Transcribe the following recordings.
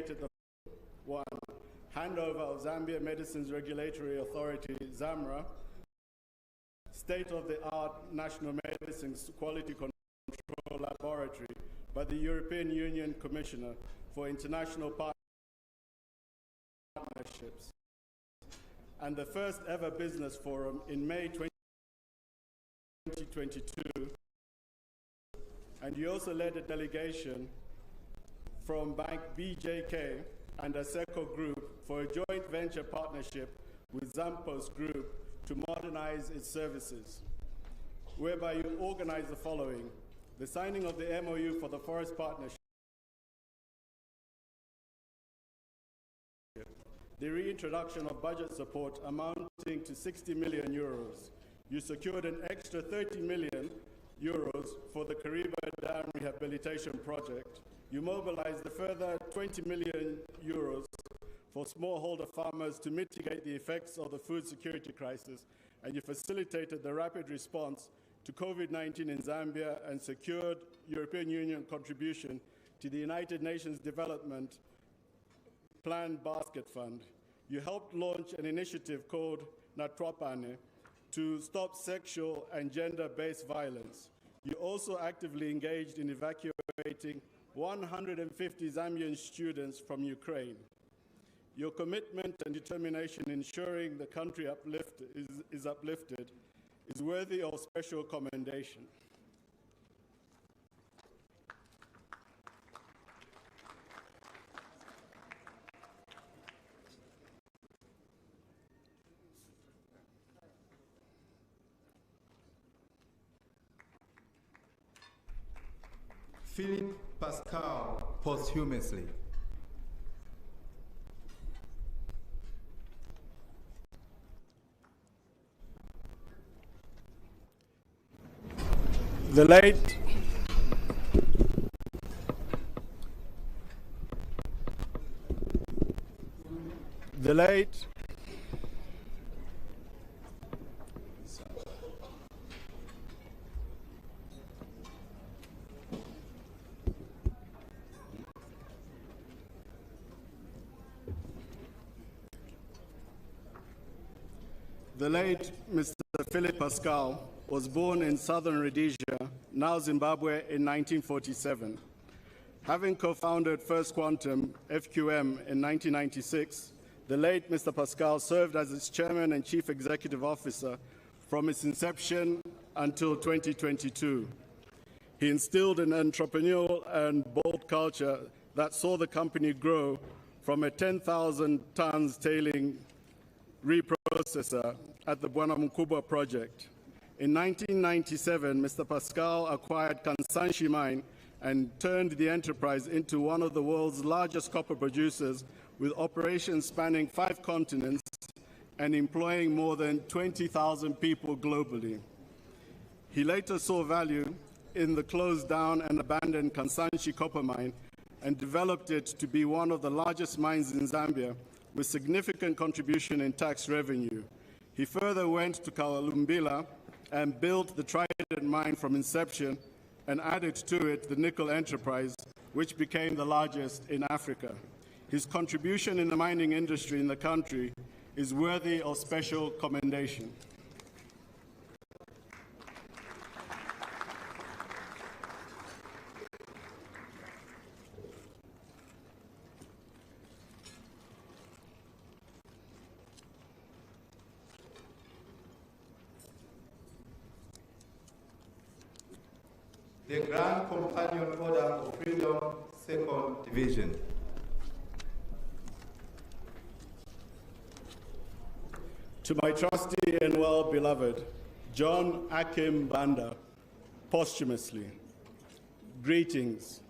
stated the 1. Handover of Zambia Medicines Regulatory Authority, ZAMRA, state-of-the-art national medicines quality control laboratory by the European Union Commissioner for International Partnerships, and the first ever business forum in May 2022. And you also led a delegation from Bank BJK and ASECO Group for a joint venture partnership with Zampos Group to modernize its services, whereby you organize the following: the signing of the MOU for the forest partnership, the reintroduction of budget support amounting to 60 million euros. You secured an extra 30 million euros for the Kariba Dam Rehabilitation Project. You mobilized a further 20 million euros for smallholder farmers to mitigate the effects of the food security crisis, and you facilitated the rapid response to COVID-19 in Zambia and secured European Union contribution to the United Nations Development Plan Basket Fund. You helped launch an initiative called Natwapane to stop sexual and gender-based violence. You also actively engaged in evacuating 150 Zambian students from Ukraine. Your commitment and determination in ensuring the country is uplifted is worthy of special commendation. Philip Pascal posthumously. The late Mr. Philip Pascal was born in southern Rhodesia, now Zimbabwe, in 1947. Having co-founded First Quantum, FQM, in 1996, the late Mr. Pascal served as its chairman and chief executive officer from its inception until 2022. He instilled an entrepreneurial and bold culture that saw the company grow from a 10,000 tons tailing reprocessor at the Bwana Mkubwa project. In 1997, Mr. Pascal acquired Kansanshi mine and turned the enterprise into one of the world's largest copper producers, with operations spanning 5 continents and employing more than 20,000 people globally. He later saw value in the closed down and abandoned Kansanshi copper mine and developed it to be one of the largest mines in Zambia, with significant contribution in tax revenue. He further went to Kawalumbila and built the Trident mine from inception and added to it the nickel enterprise, which became the largest in Africa. His contribution in the mining industry in the country is worthy of special commendation. The Grand Companion Order of Freedom, 2nd Division. To my trusty and well-beloved John Akim Banda, posthumously, greetings.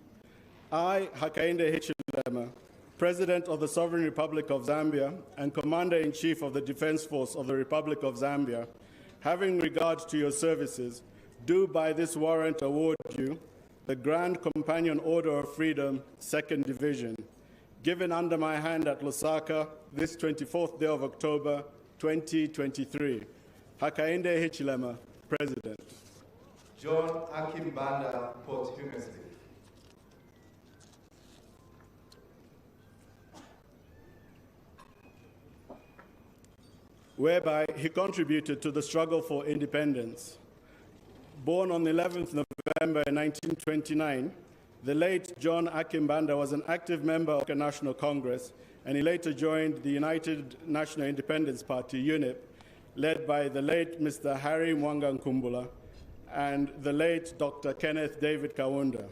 I, Hakainde Hichilema, President of the Sovereign Republic of Zambia and Commander-in-Chief of the Defense Force of the Republic of Zambia, having regard to your services, do by this warrant award you the Grand Companion Order of Freedom, 2nd Division, given under my hand at Lusaka this 24th day of October, 2023. Hakainde Hichilema, President. John Akim Banda, posthumously. whereby he contributed to the struggle for independence. Born on the 11th November 1929, the late John Akimbanda was an active member of the National Congress, and he later joined the United National Independence Party, UNIP, led by the late Mr. Harry Mwanga Nkumbula and the late Dr. Kenneth David Kaunda.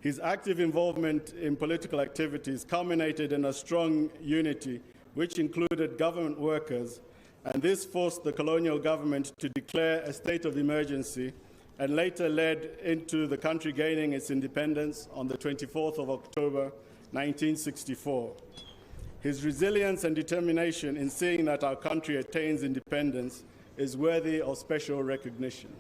His active involvement in political activities culminated in a strong unity, which included government workers, and this forced the colonial government to declare a state of emergency and later led into the country gaining its independence on the 24th of October, 1964. His resilience and determination in seeing that our country attains independence is worthy of special recognition.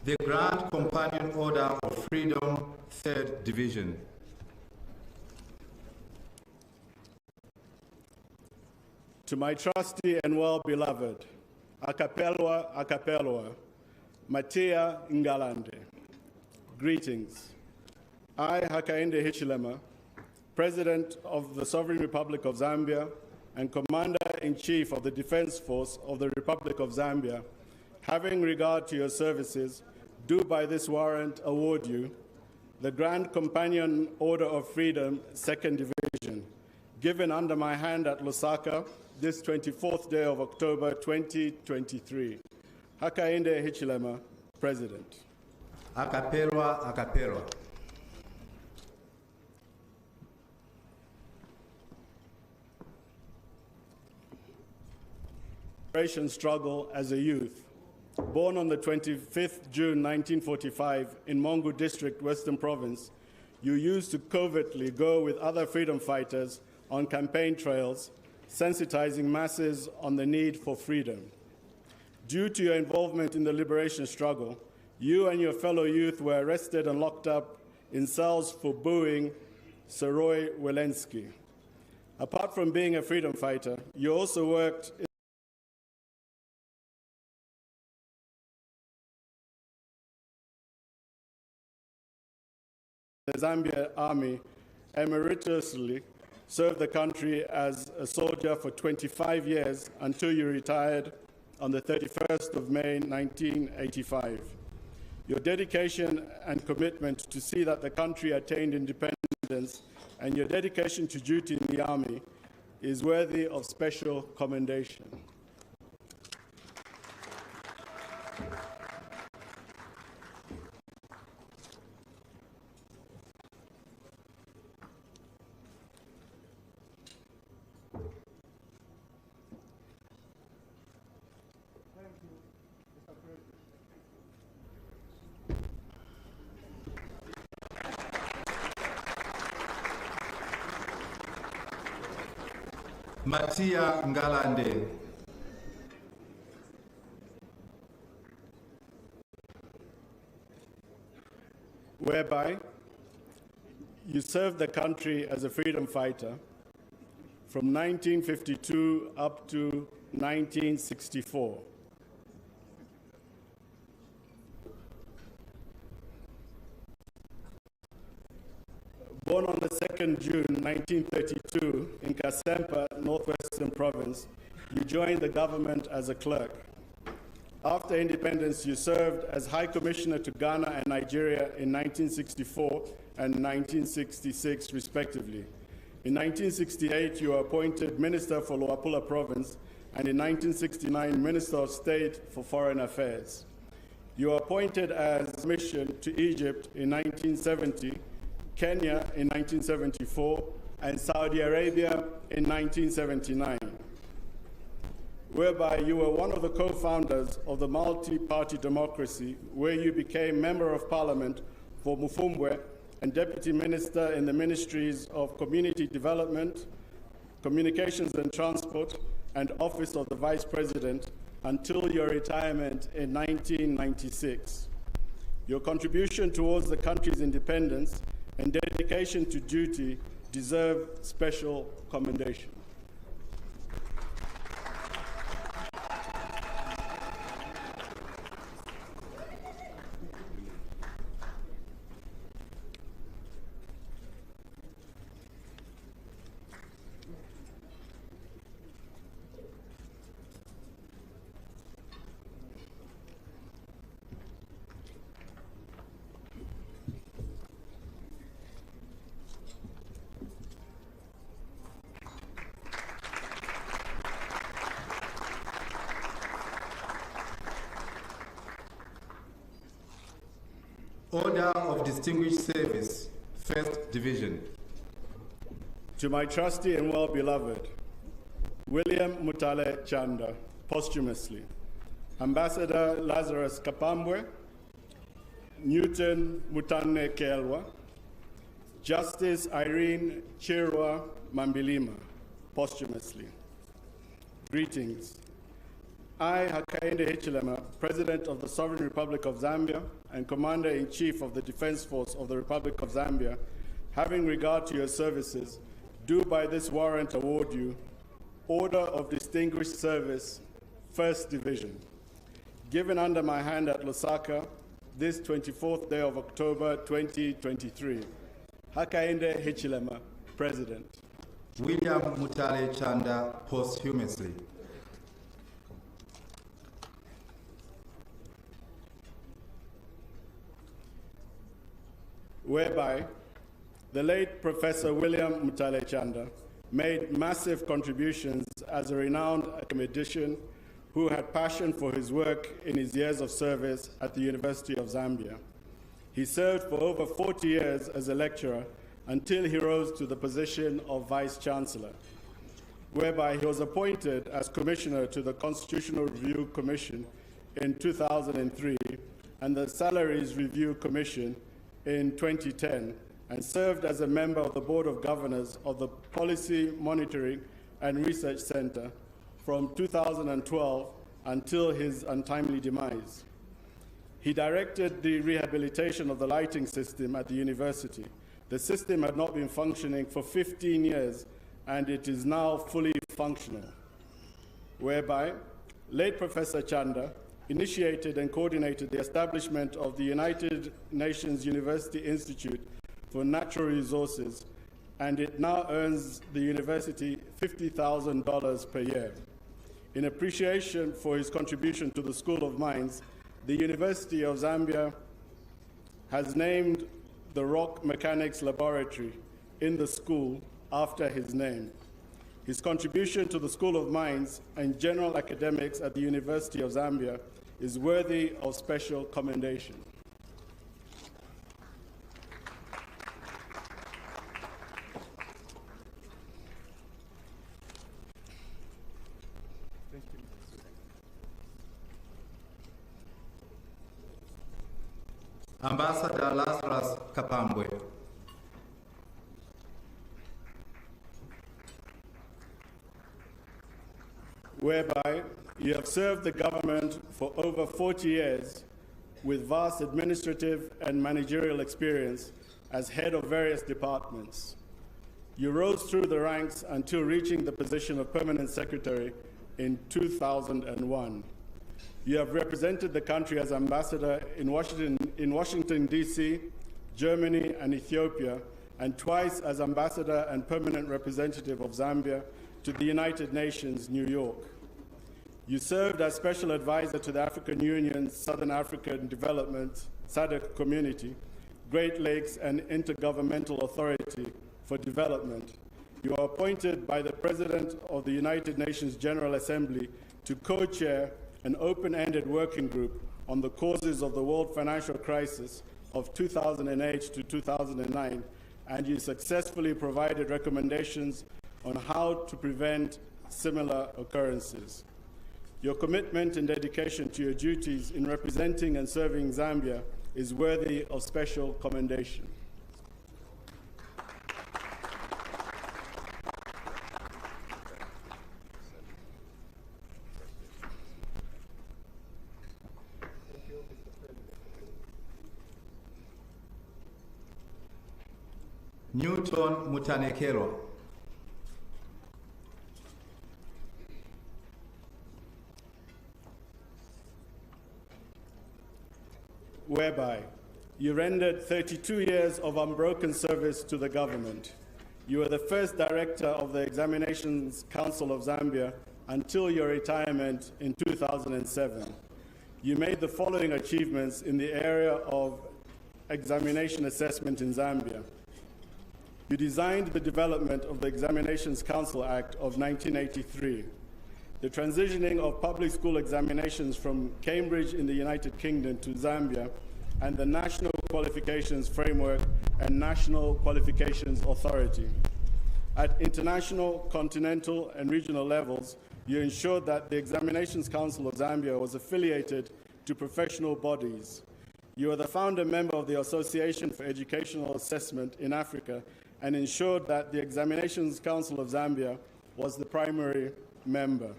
The Grand Companion Order of Freedom, 3rd Division. To my trusty and well-beloved, Akapelwa, Matia Ngalande, greetings. I, Hakainde Hichilema, President of the Sovereign Republic of Zambia and Commander-in-Chief of the Defense Force of the Republic of Zambia, having regard to your services, do by this warrant award you the Grand Companion Order of Freedom, 2nd Division, given under my hand at Lusaka this 24th day of October 2023. Hakainde Hichilema, President. Akapelwa. Liberation struggle as a youth. Born on the 25th June 1945 in Mongu District, Western Province, you used to covertly go with other freedom fighters on campaign trails, sensitizing masses on the need for freedom. Due to your involvement in the liberation struggle, you and your fellow youth were arrested and locked up in cells for booing Seroy Welensky. Apart from being a freedom fighter, you also worked in the Zambia Army, emeritusly served the country as a soldier for 25 years until you retired on the 31st of May 1985. Your dedication and commitment to see that the country attained independence and your dedication to duty in the Army is worthy of special commendation. Matia Ngalande. Whereby you served the country as a freedom fighter from 1952 up to 1964. Born on the 2nd June 1932 in Kasempa, Northwestern Province, you joined the government as a clerk. After independence, you served as High Commissioner to Ghana and Nigeria in 1964 and 1966, respectively. In 1968, you were appointed Minister for Luapula Province, and in 1969, Minister of State for Foreign Affairs. You were appointed as mission to Egypt in 1970, Kenya in 1974, and Saudi Arabia in 1979, whereby you were one of the co-founders of the multi-party democracy, where you became Member of Parliament for Mufumbwe and Deputy Minister in the Ministries of Community Development, Communications and Transport, and Office of the Vice President until your retirement in 1996. Your contribution towards the country's independence and dedication to duty deserve special commendation. Order of Distinguished Service, First Division. To my trusty and well-beloved, William Mutale Chanda, posthumously, Ambassador Lazarus Kapambwe, Newton Mutane Kelwa, Justice Irene Chirwa Mambilima, posthumously. Greetings. I, Hakainde Hichilema, President of the Sovereign Republic of Zambia and Commander-in-Chief of the Defense Force of the Republic of Zambia, having regard to your services, do by this warrant award you Order of Distinguished Service, First Division, given under my hand at Lusaka this 24th day of October 2023. Hakainde Hichilema, President. William Mutale Chanda, posthumously. Whereby the late Professor William Mutale Chanda made massive contributions as a renowned academician who had passion for his work in his years of service at the University of Zambia. He served for over 40 years as a lecturer until he rose to the position of Vice Chancellor, whereby he was appointed as Commissioner to the Constitutional Review Commission in 2003 and the Salaries Review Commission in 2010, and served as a member of the Board of Governors of the Policy Monitoring and Research Center from 2012 until his untimely demise. He directed the rehabilitation of the lighting system at the university. The system had not been functioning for 15 years, and it is now fully functional, whereby late Professor Chanda initiated and coordinated the establishment of the United Nations University Institute for Natural Resources, and it now earns the university $50,000 per year. In appreciation for his contribution to the School of Mines, the University of Zambia has named the Rock Mechanics Laboratory in the school after his name. His contribution to the School of Mines and general academics at the University of Zambia is worthy of special commendation. Ambassador Lazarus Kapambwe. Whereby you have served the government for over 40 years with vast administrative and managerial experience as head of various departments. You rose through the ranks until reaching the position of permanent secretary in 2001. You have represented the country as ambassador in Washington, D.C., Germany, and Ethiopia, and twice as ambassador and permanent representative of Zambia to the United Nations, New York. You served as special advisor to the African Union's Southern African Development, SADC Community, Great Lakes and Intergovernmental Authority for Development. You are appointed by the President of the United Nations General Assembly to co-chair an open-ended working group on the causes of the world financial crisis of 2008 to 2009, and you successfully provided recommendations on how to prevent similar occurrences. Your commitment and dedication to your duties in representing and serving Zambia is worthy of special commendation. Newton Mutanekelo. Whereby you rendered 32 years of unbroken service to the government. You were the first director of the Examinations Council of Zambia until your retirement in 2007. You made the following achievements in the area of examination assessment in Zambia. You designed the development of the Examinations Council Act of 1983, the transitioning of public school examinations from Cambridge in the United Kingdom to Zambia, and the National Qualifications Framework and National Qualifications Authority. At international, continental, and regional levels, you ensured that the Examinations Council of Zambia was affiliated to professional bodies. You are the founder member of the Association for Educational Assessment in Africa and ensured that the Examinations Council of Zambia was the primary member.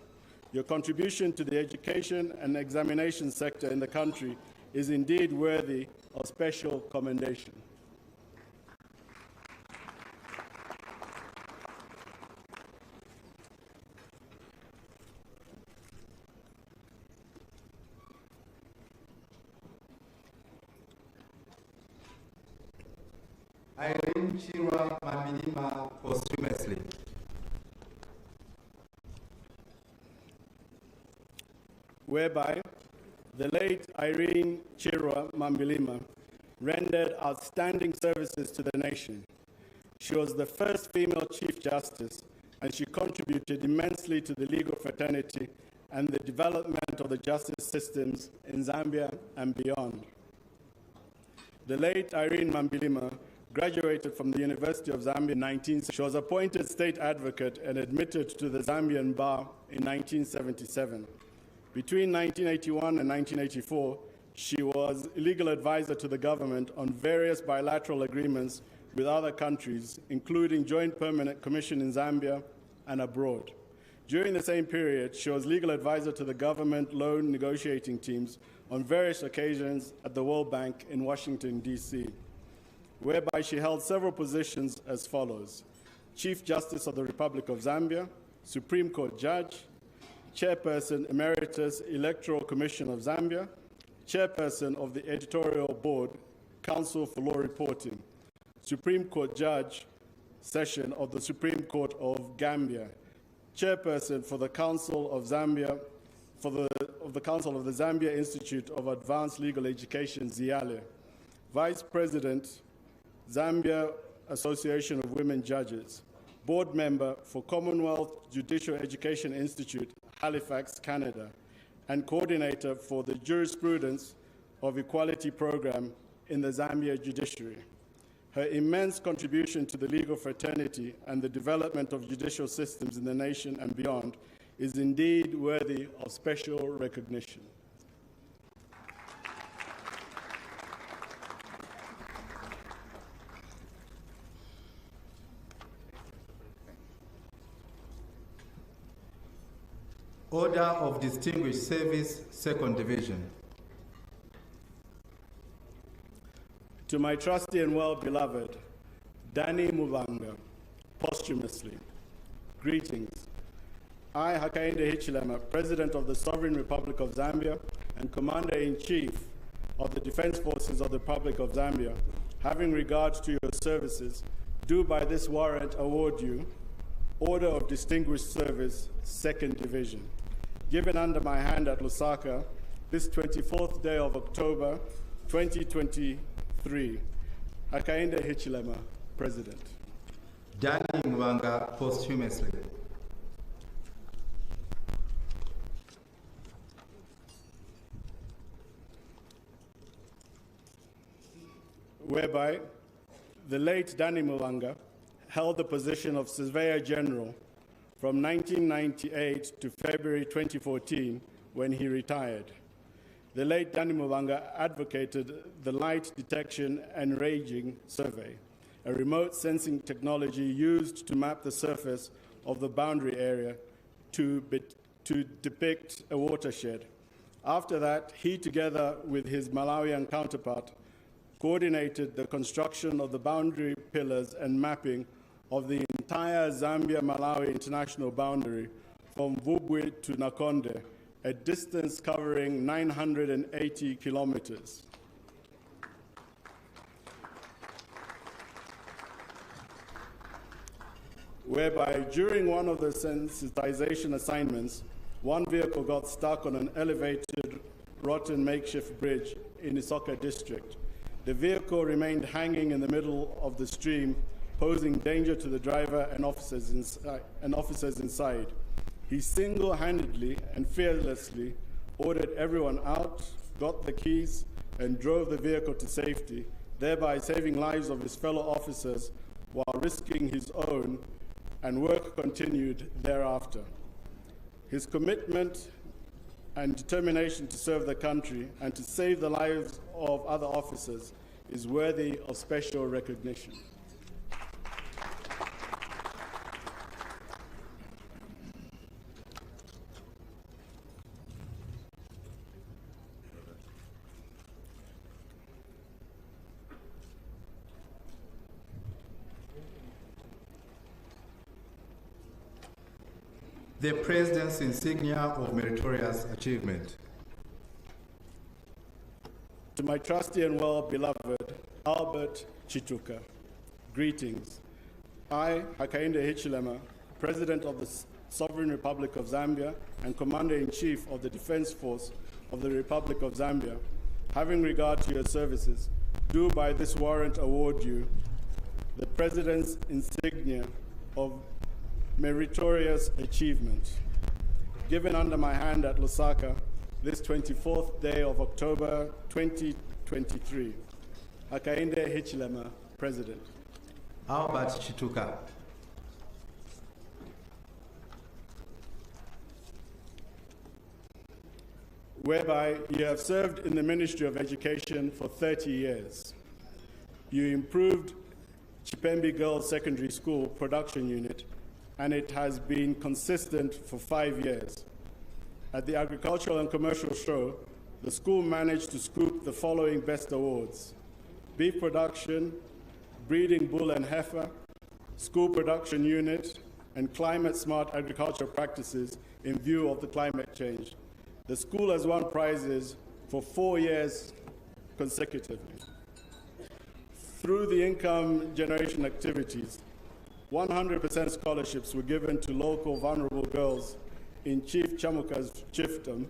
Your contribution to the education and examination sector in the country is indeed worthy of special commendation. Posthumously. Whereby the late Irene Chirwa Mambilima rendered outstanding services to the nation. She was the first female Chief Justice, and she contributed immensely to the legal fraternity and the development of the justice systems in Zambia and beyond. The late Irene Mambilima graduated from the University of Zambia in 1960. She was appointed state advocate and admitted to the Zambian bar in 1977. Between 1981 and 1984, she was legal advisor to the government on various bilateral agreements with other countries, including Joint Permanent Commission in Zambia and abroad. During the same period, she was legal advisor to the government loan negotiating teams on various occasions at the World Bank in Washington, D.C., whereby she held several positions as follows: Chief Justice of the Republic of Zambia, Supreme Court Judge, Chairperson Emeritus Electoral Commission of Zambia, Chairperson of the Editorial Board, Council for Law Reporting, Supreme Court Judge, Session of the Supreme Court of Gambia, Chairperson for the Council of Zambia, of the Council of the Zambia Institute of Advanced Legal Education, ZIALE, Vice President, Zambia Association of Women Judges, Board Member for Commonwealth Judicial Education Institute, Halifax, Canada, and Coordinator for the Jurisprudence of Equality Program in the Zambia Judiciary. Her immense contribution to the legal fraternity and the development of judicial systems in the nation and beyond is indeed worthy of special recognition. Order of Distinguished Service, Second Division. To my trusty and well-beloved, Danny Muvanga, posthumously, greetings. I, Hakainde Hichilema, President of the Sovereign Republic of Zambia and Commander-in-Chief of the Defense Forces of the Republic of Zambia, having regard to your services, do by this warrant award you Order of Distinguished Service, Second Division, given under my hand at Lusaka this 24th day of October, 2023. Hakainde Hichilema, President. Danny Mwanga, posthumously. Whereby the late Danny Mwanga held the position of Surveyor General from 1998 to February 2014, when he retired. The late Danny Mwanga advocated the Light Detection and Ranging Survey, a remote sensing technology used to map the surface of the boundary area to depict a watershed. After that, he, together with his Malawian counterpart, coordinated the construction of the boundary pillars and mapping of the entire Zambia-Malawi international boundary from Vubwi to Nakonde, a distance covering 980 kilometers. Whereby during one of the sensitization assignments, one vehicle got stuck on an elevated, rotten makeshift bridge in Isoka district. The vehicle remained hanging in the middle of the stream, posing danger to the driver and officers inside. He single-handedly and fearlessly ordered everyone out, got the keys, and drove the vehicle to safety, thereby saving lives of his fellow officers while risking his own, and work continued thereafter. His commitment and determination to serve the country and to save the lives of other officers is worthy of special recognition. The President's insignia of meritorious achievement. To my trusty and well-beloved Albert Chituka, greetings. I, Hakainde Hichilema, President of the Sovereign Republic of Zambia and Commander-in-Chief of the Defense Force of the Republic of Zambia, having regard to your services, do by this warrant award you the President's insignia of meritorious achievement, given under my hand at Lusaka this 24th day of October 2023. Hakainde Hichilema, President. Albert Chituka. Whereby you have served in the Ministry of Education for 30 years. You improved Chipembe Girls Secondary School production unit, and it has been consistent for 5 years. At the Agricultural and Commercial Show, the school managed to scoop the following best awards: beef production, breeding bull and heifer, school production unit, and climate-smart agricultural practices in view of the climate change. The school has won prizes for 4 years consecutively. Through the income generation activities, 100% scholarships were given to local vulnerable girls in Chief Chamuka's chiefdom,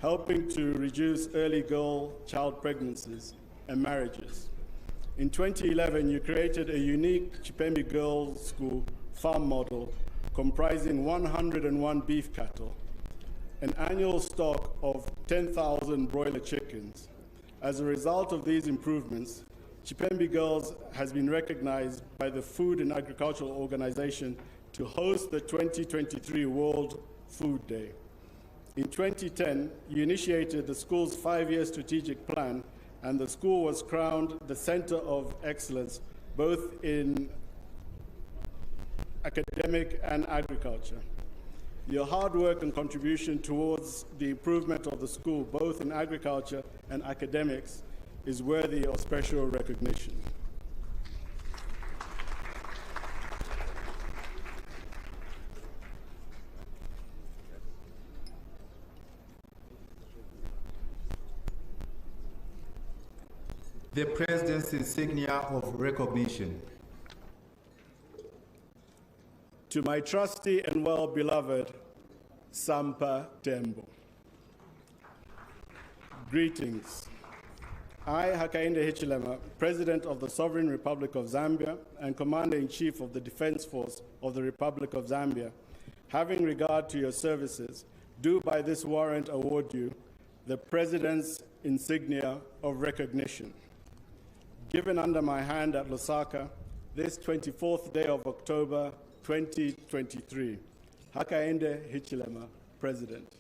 helping to reduce early girl-child pregnancies and marriages. In 2011, you created a unique Chipembe Girls School farm model comprising 101 beef cattle, an annual stock of 10,000 broiler chickens. As a result of these improvements, Chipembe Girls has been recognized by the Food and Agricultural Organization to host the 2023 World Food Day. In 2010, you initiated the school's 5-year strategic plan, and the school was crowned the Center of Excellence, both in academic and agriculture. Your hard work and contribution towards the improvement of the school, both in agriculture and academics, is worthy of special recognition. The President's insignia of recognition. To my trusty and well-beloved Sampa Tembo, greetings. I, Hakainde Hichilema, President of the Sovereign Republic of Zambia and Commander-in-Chief of the Defense Force of the Republic of Zambia, having regard to your services, do by this warrant award you the President's insignia of recognition, given under my hand at Lusaka this 24th day of October 2023. Hakainde Hichilema, President.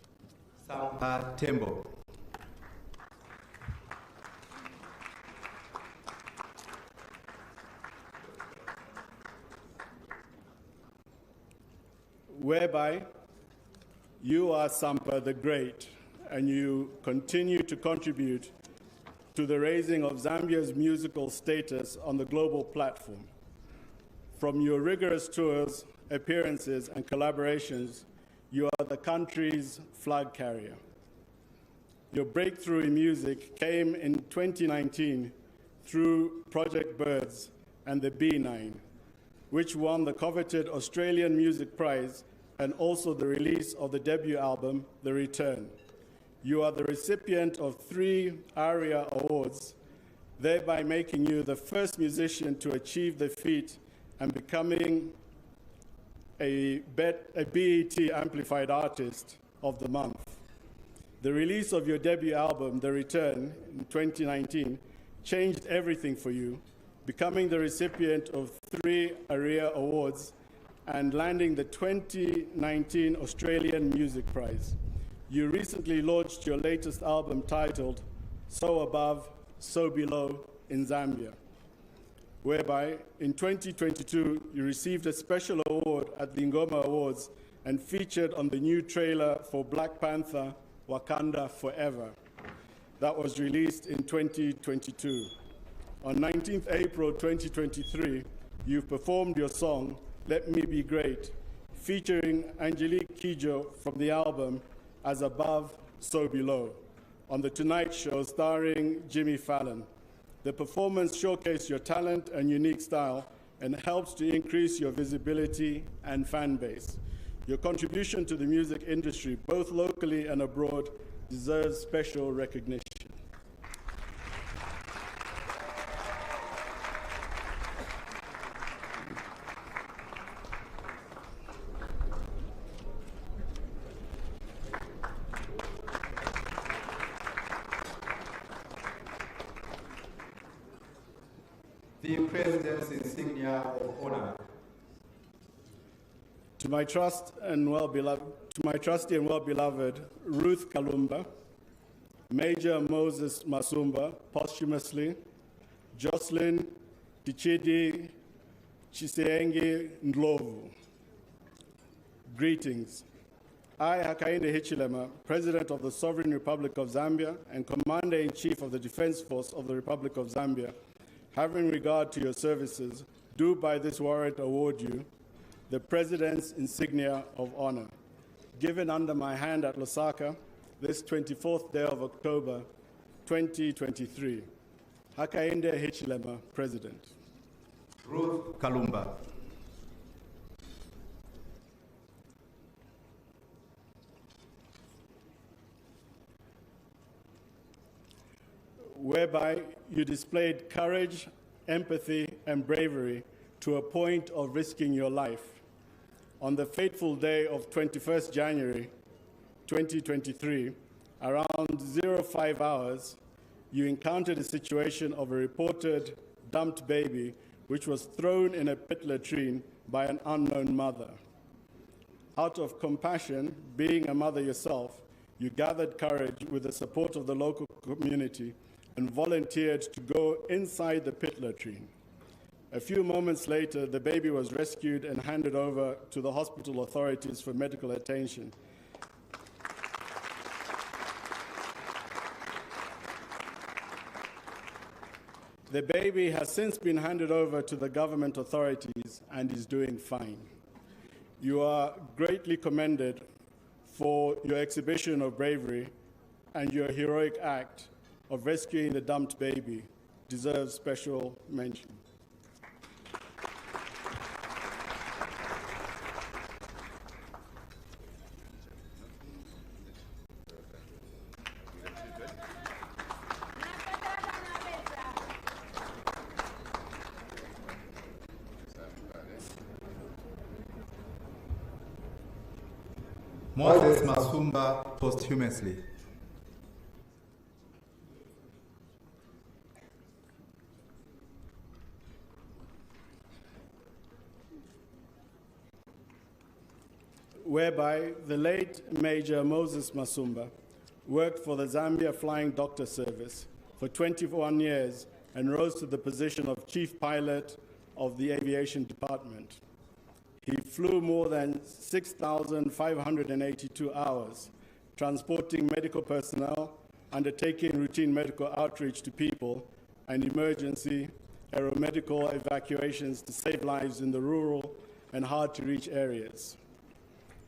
Sampa Tembo. Whereby you are Sampa the Great, and you continue to contribute to the raising of Zambia's musical status on the global platform. From your rigorous tours, appearances, and collaborations, you are the country's flag carrier. Your breakthrough in music came in 2019 through Project Birds and the B9, which won the coveted Australian Music Prize and also the release of the debut album, The Return. You are the recipient of 3 ARIA Awards, thereby making you the first musician to achieve the feat and becoming a BET Amplified Artist of the Month. The release of your debut album, The Return, in 2019, changed everything for you, becoming the recipient of 3 ARIA Awards and landing the 2019 Australian Music Prize. You recently launched your latest album titled So Above, So Below in Zambia, whereby in 2022 you received a special award at the Ngoma Awards and featured on the new trailer for Black Panther, Wakanda Forever, that was released in 2022. On 19th April 2023, you've performed your song, Let Me Be Great, featuring Angelique Kidjo from the album As Above, So Below, on The Tonight Show starring Jimmy Fallon. The performance showcased your talent and unique style and helps to increase your visibility and fan base. Your contribution to the music industry, both locally and abroad, deserves special recognition. The President's insignia of honor. To my trusty and well-beloved Ruth Kalumba, Major Moses Masumba, posthumously, Jocelyn Tichidi Chiseenge Ndlovu. Greetings. I, Hakainde Hichilema, President of the Sovereign Republic of Zambia and Commander-in-Chief of the Defense Force of the Republic of Zambia, having regard to your services, do by this warrant award you the President's insignia of honor, given under my hand at Lusaka this 24th day of October, 2023. Hakainde Hichilema, President. Ruth Kalumba. Whereby you displayed courage, empathy, and bravery to a point of risking your life. On the fateful day of 21st January 2023, around 05 hours, you encountered a situation of a reported dumped baby which was thrown in a pit latrine by an unknown mother. Out of compassion, being a mother yourself, you gathered courage with the support of the local community and volunteered to go inside the pit latrine. A few moments later, the baby was rescued and handed over to the hospital authorities for medical attention. The baby has since been handed over to the government authorities and is doing fine. You are greatly commended for your exhibition of bravery, and your heroic act of rescuing the dumped baby deserves special mention. Moses Masumba, posthumously. Whereby the late Major Moses Masumba worked for the Zambia Flying Doctor Service for 21 years and rose to the position of Chief Pilot of the Aviation Department. He flew more than 6,582 hours, transporting medical personnel, undertaking routine medical outreach to people, and emergency aeromedical evacuations to save lives in the rural and hard-to-reach areas.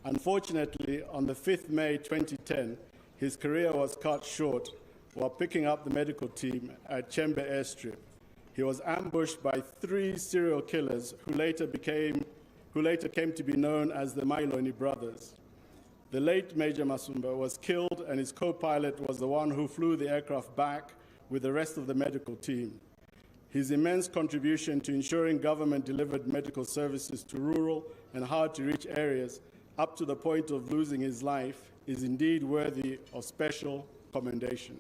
Unfortunately, on the 5th May 2010, his career was cut short while picking up the medical team at Chembe Airstrip. He was ambushed by 3 serial killers who later came to be known as the Mailoni brothers. The late Major Masumba was killed, and his co-pilot was the one who flew the aircraft back with the rest of the medical team. His immense contribution to ensuring government-delivered medical services to rural and hard-to-reach areas up to the point of losing his life is indeed worthy of special commendation.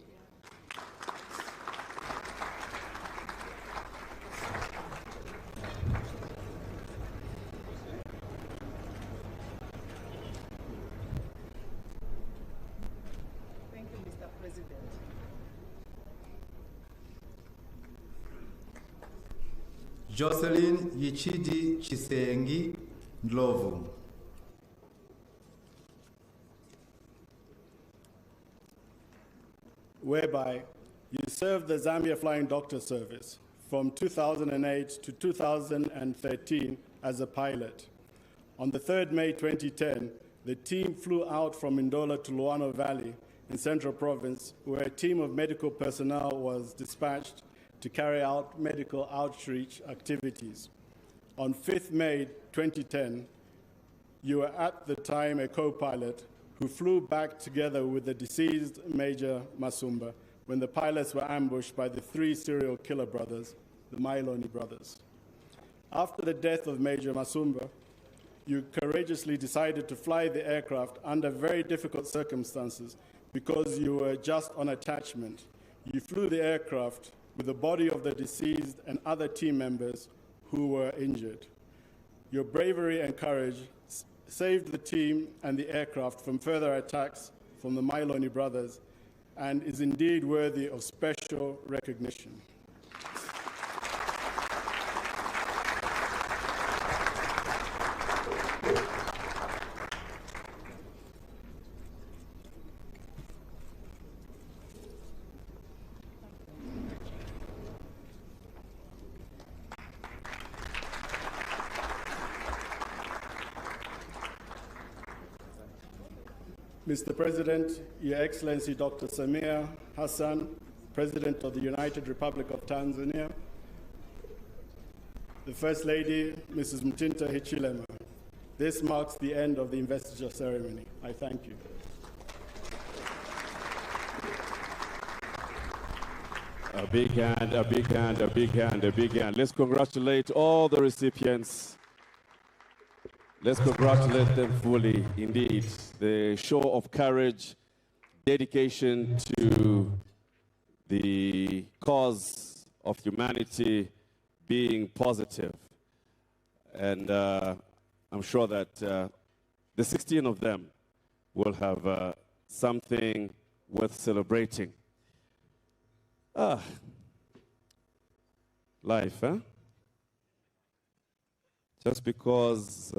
Thank you, Mr. President. Jocelyn Yichidi Chisengi Ndlovu. Whereby you served the Zambia Flying Doctor Service from 2008 to 2013 as a pilot. On the 3rd May 2010, the team flew out from Ndola to Luano Valley in Central Province, where a team of medical personnel was dispatched to carry out medical outreach activities. On 5th May 2010, you were at the time a co-pilot who flew back together with the deceased Major Masumba when the pilots were ambushed by the 3 serial killer brothers, the Mailoni brothers. After the death of Major Masumba, you courageously decided to fly the aircraft under very difficult circumstances because you were just on attachment. You flew the aircraft with the body of the deceased and other team members who were injured. Your bravery and courage saved the team and the aircraft from further attacks from the Mailoni brothers and is indeed worthy of special recognition. Mr. President, Your Excellency Dr. Samia Hassan, President of the United Republic of Tanzania, the First Lady, Mrs. Mtinta Hichilema. This marks the end of the investiture ceremony. I thank you. A big hand, a big hand, a big hand, a big hand. Let's congratulate all the recipients. Let's congratulate them fully, indeed. The show of courage, dedication to the cause of humanity being positive. And I'm sure that the 16 of them will have something worth celebrating. Life, huh? Just because...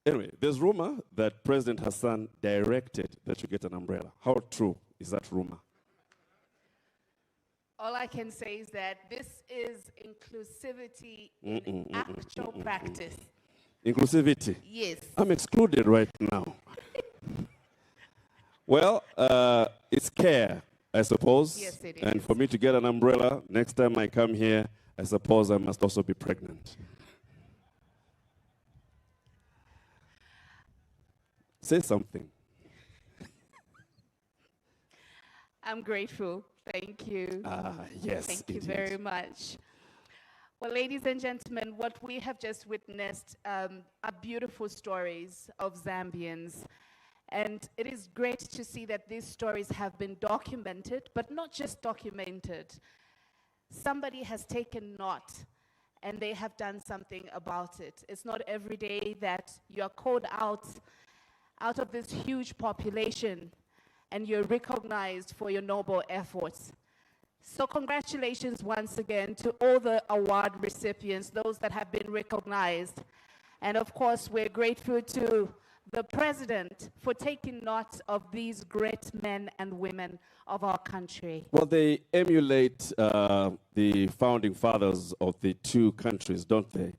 Anyway, there's rumor that President Hassan directed that you get an umbrella. How true is that rumor? All I can say is that this is inclusivity in actual practice. Inclusivity? Yes. I'm excluded right now. Well, it's care, I suppose. Yes, it is. And for me to get an umbrella, next time I come here, I suppose I must also be pregnant. Say something. I'm grateful. Thank you. Yes, Thank you indeed. very much. Well, ladies and gentlemen, what we have just witnessed are beautiful stories of Zambians. And it is great to see that these stories have been documented, but not just documented. Somebody has taken note, and they have done something about it. It's not every day that you're called out of this huge population and you're recognized for your noble efforts. So congratulations once again to all the award recipients, those that have been recognized. And of course, we're grateful to the President for taking note of these great men and women of our country. Well, they emulate the founding fathers of the two countries, don't they?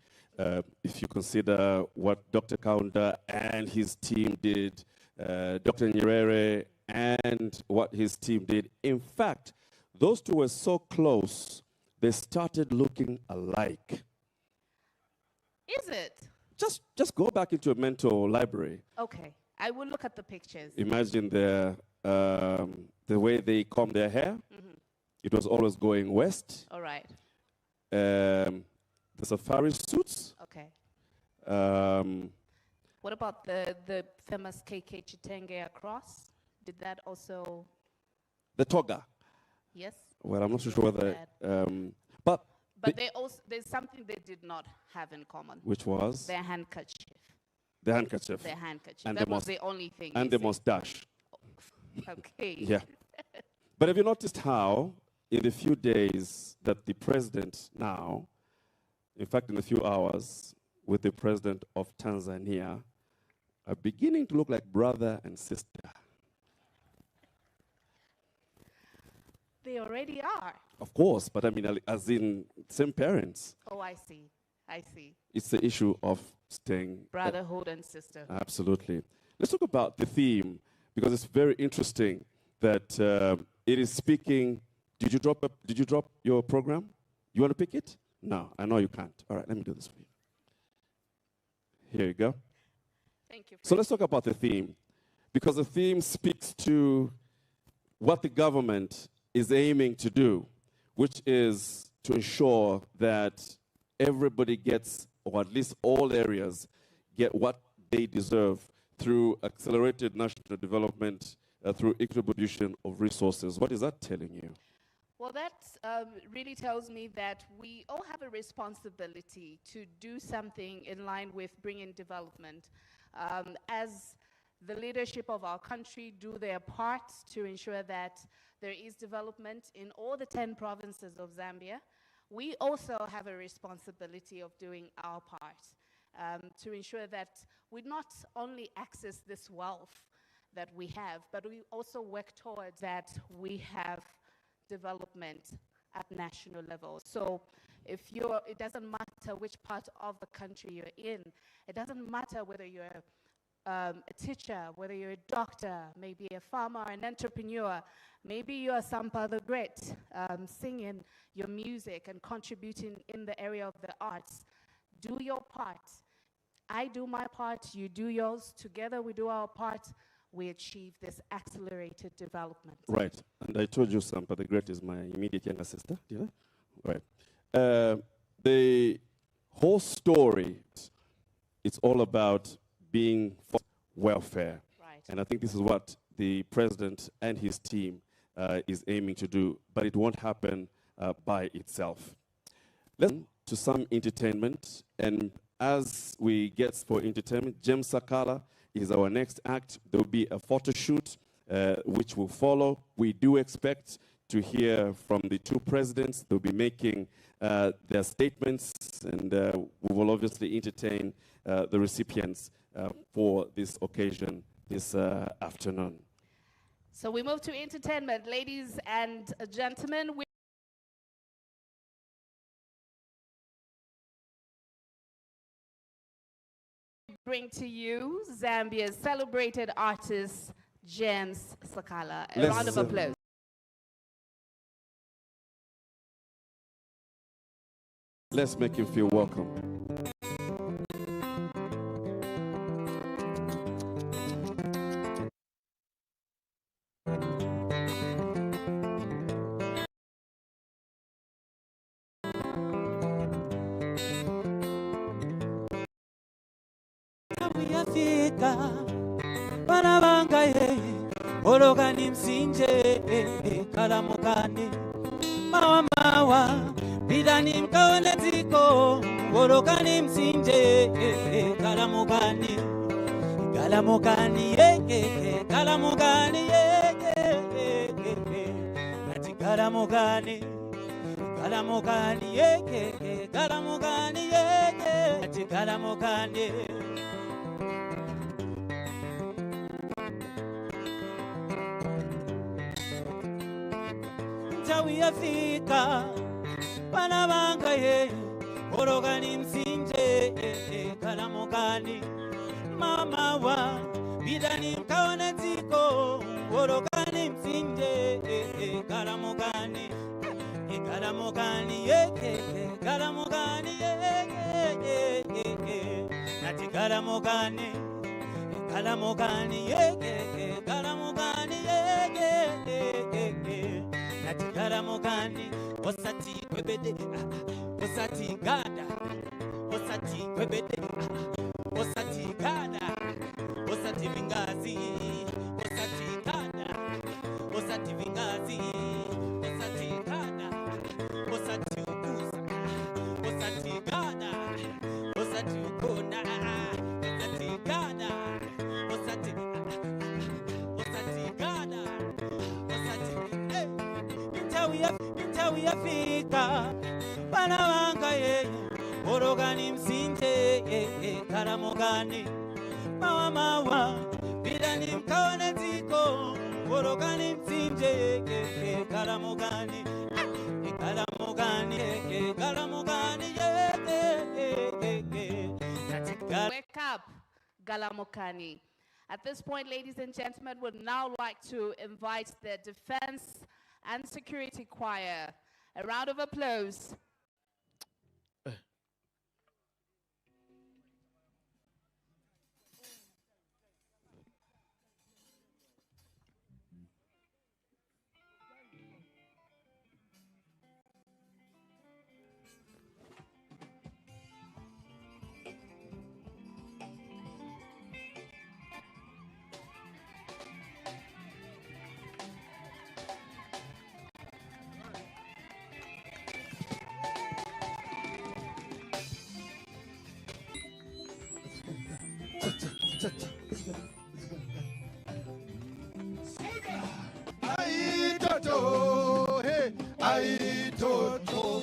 If you consider what Dr. Kaunda and his team did, Dr. Nyerere and what his team did. In fact, those two were so close, they started looking alike. Is it? Just go back into a mental library. Okay, I will look at the pictures. Imagine the way they comb their hair. It was always going west. All right. The safari suits. Okay. What about the famous KK Chitenge cross? Did that also? The toga. Yes. Well, I'm not so sure whether, but there's something they did not have in common. Which was? Their handkerchief. The handkerchief. Their handkerchief. And that was the only thing. And the mustache. Okay. Yeah. But have you noticed how, in the few days that the president now, in fact, in a few hours, with the president of Tanzania, are beginning to look like brother and sister? They already are. Of course, but I mean, as in same parents. Oh, I see. I see. It's the issue of staying. Brotherhood and sister. Absolutely. Let's talk about the theme, because it's very interesting that it is speaking. Did you drop your program? You want to pick it? No, I know you can't. All right, let me do this for you. Here you go. Thank you. So let's talk about the theme, because the theme speaks to what the government is aiming to do, which is to ensure that everybody gets, or at least all areas, get what they deserve through accelerated national development, through equitable distribution of resources. What is that telling you? Well, that really tells me that we all have a responsibility to do something in line with bringing development. As the leadership of our country do their part to ensure that there is development in all the 10 provinces of Zambia, we also have a responsibility of doing our part to ensure that we not only access this wealth that we have, but we also work towards that we have development at national level. So it doesn't matter which part of the country you're in, it doesn't matter whether you're a teacher, whether you're a doctor, maybe a farmer, an entrepreneur, maybe you're Sampa the Great, singing your music and contributing in the area of the arts. Do your part. I do my part, you do yours. Together we do our part. We achieve this accelerated development. Right. And I told you Sampa the Great is my immediate younger sister, did I? Right. The whole story, it's all about being for welfare. Right. And I think this is what the president and his team is aiming to do, but it won't happen by itself. Let's to some entertainment, and as we get for entertainment, James Sakala is our next act. There will be a photo shoot which will follow. We do expect to hear from the two presidents. They'll be making their statements, and we will obviously entertain the recipients for this occasion this afternoon. So we move to entertainment. Ladies and gentlemen, we bring to you Zambia's celebrated artist, James Sakala. A round of applause. Let's make him feel welcome. Yafika banabangaye ologani msinje kalamukani mawa bidani mkaone ziko ologani msinje kalamukani kalamukani kalamukani ati kalamukani kalamukani kalamukani ati kalamukani. Yafika banabangaye ologani msinje kalamukani mama wa bidani mkaone ziko ologani msinje kalamukani kalamukani kalamukani nati kalamukani kalamukani kalamukani nati kalamukani osati kwebede osati gada osati kwebede osati gada osati vingazi, osati kada, osati vingazi, osati kada, osati ukusa, osati kada, osati ukona, osati kada, osati kada, osati intawi yafika bana wanga yeye orogani msinte karamogani mawa bila ni mkaone ziko orogani msinte karamogani Wake up, Galamokani. At this point, ladies and gentlemen, would now like to invite the Defense and Security Choir. A round of applause. Ai toto, hey, ai toto.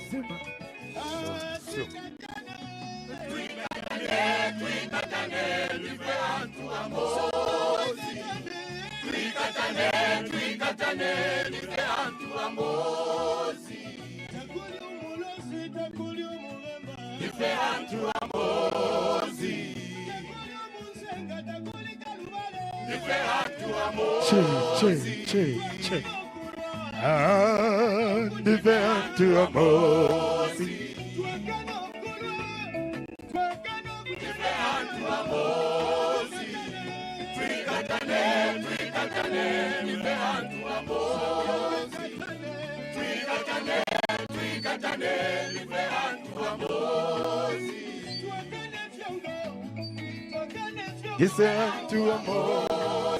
Simba. Che. Ah, divertu amosi. Divertu amosi.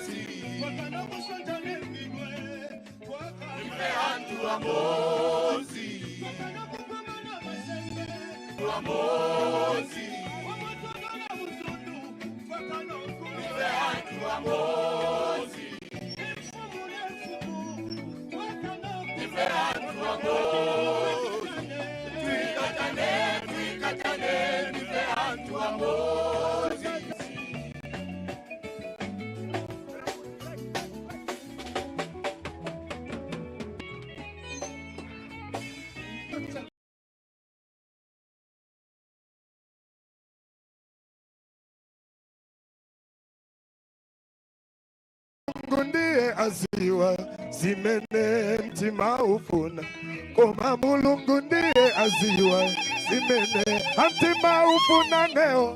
Ndiye aziwa zimene mtima ufuna koma Mulungu ndiye aziwa zimene mtima ufuna neo.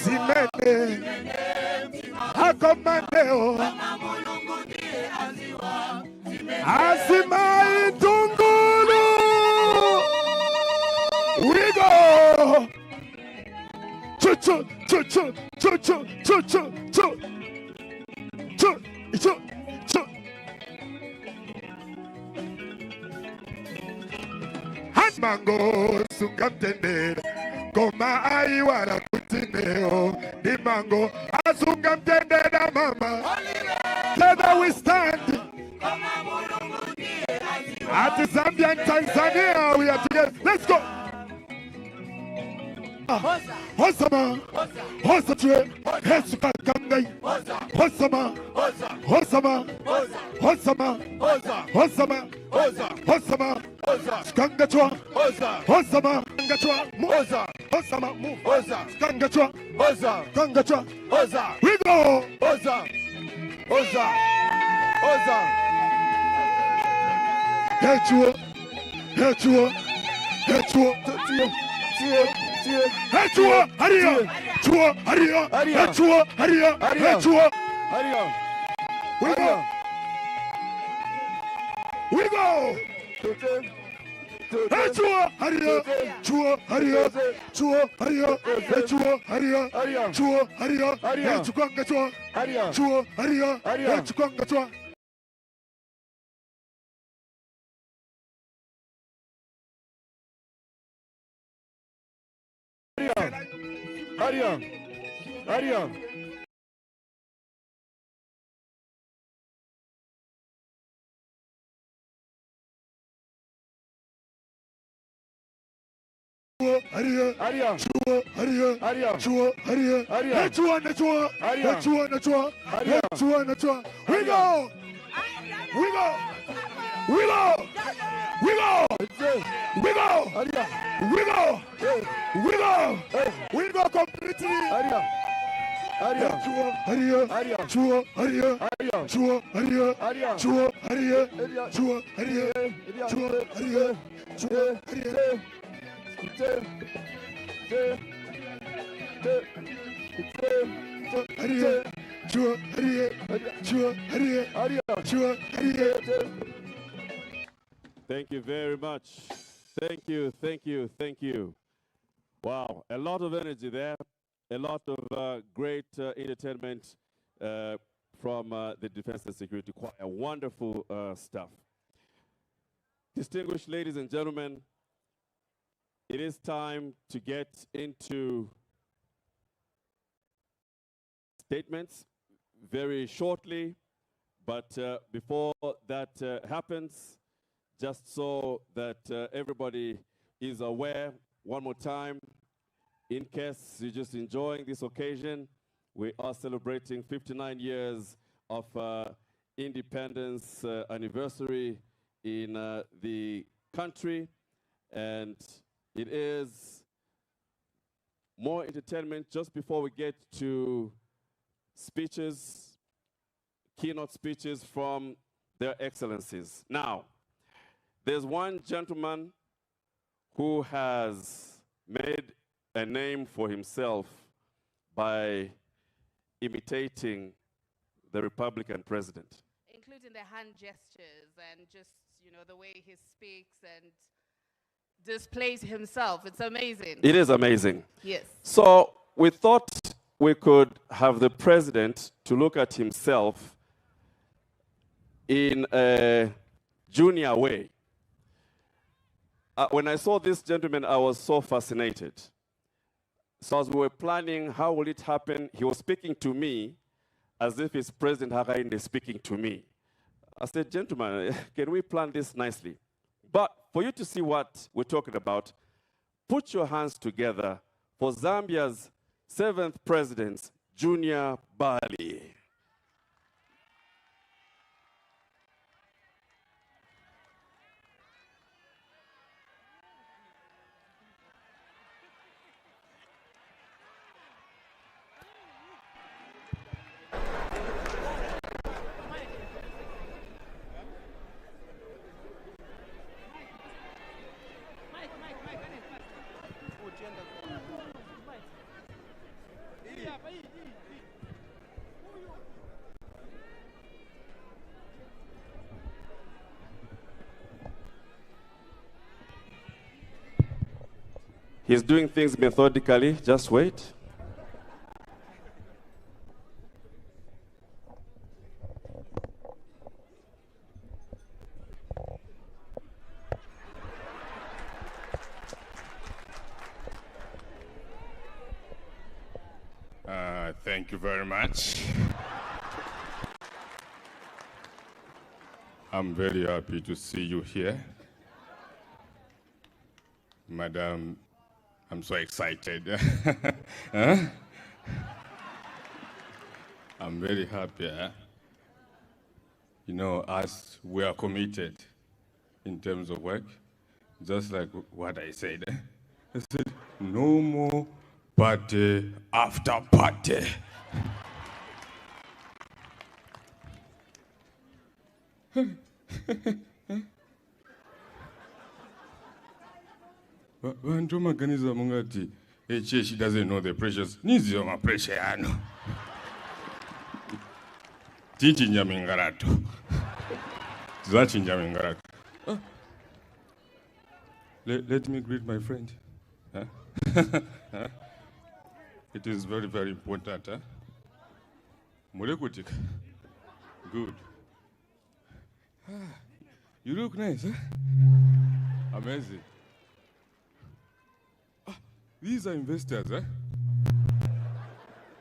Zimene hakomaneo azima itungulu wigo Mango sungamtendera koma aiwala kutineo di mango asungamtendera mama. Together we stand. At Zambia and Tanzania we are together. Let's go. Hosama, Hosatre, Hesuka Kangai, Hosama, Hosama, Hosama, Hosama, Hosama, Skangachwa, Hosama, Skangachwa, Moza, Hosama, move, Skangachwa, Skangachwa, we go, Hechua, Hechua, Hechua, Hechua, Haria, Chua, Haria, Hechua, Haria, Hechua, Haria. We go. We go. Hechua, Haria, Chua, Haria, Chua, Haria, Hechua, Haria, Chua, Haria, Hechukanga Chua, Chua, Haria, Hechukanga Chua. Haria, Haria. Haria, Haria, Chua, Haria, Chua, Haria, Hechua, Nachua, Hechua, Nachua, Hechua, Nachua. We go, we go, we go, we go, we go, we go, we go, we go completely. Haria, Haria, Chua, Haria, Chua, Haria, Chua, Haria, Chua, Haria, Chua, Haria, Chua, Haria, Chua, Haria. Thank you very much. Thank you, thank you, thank you. Wow, a lot of energy there, a lot of great entertainment from the Defense and Security Choir. Wonderful stuff. Distinguished ladies and gentlemen, it is time to get into statements very shortly, but before that happens, just so that everybody is aware, one more time, in case you're just enjoying this occasion, we are celebrating 59 years of independence anniversary in the country, and it is more entertainment just before we get to speeches, keynote speeches from their excellencies. Now, there's one gentleman who has made a name for himself by imitating the Republican president. Including the hand gestures and just, you know, the way he speaks and displays himself. It's amazing. It is amazing. Yes. So we thought we could have the president to look at himself in a junior way. When I saw this gentleman, I was so fascinated. So as we were planning how will it happen, he was speaking to me as if it's President Hakainde speaking to me. I said, gentlemen, can we plan this nicely? But for you to see what we're talking about, put your hands together for Zambia's 7th President, Junior Bali. He's doing things methodically. Just wait. Thank you very much. I'm very happy to see you here. Madam, I'm so excited. Huh? I'm very happy. You know, as we are committed in terms of work, just like what I said. I said, no more party after party. Vantu maganiza mungati, she doesn't know the pressures. Niziyo ma pressure yano. Tichinja mingarato. Zachinja mingarato. Let me greet my friend. Huh? Huh? It is very, very important. Huh? Mulekutika. Good. You look nice, huh? Amazing. These are investors, huh?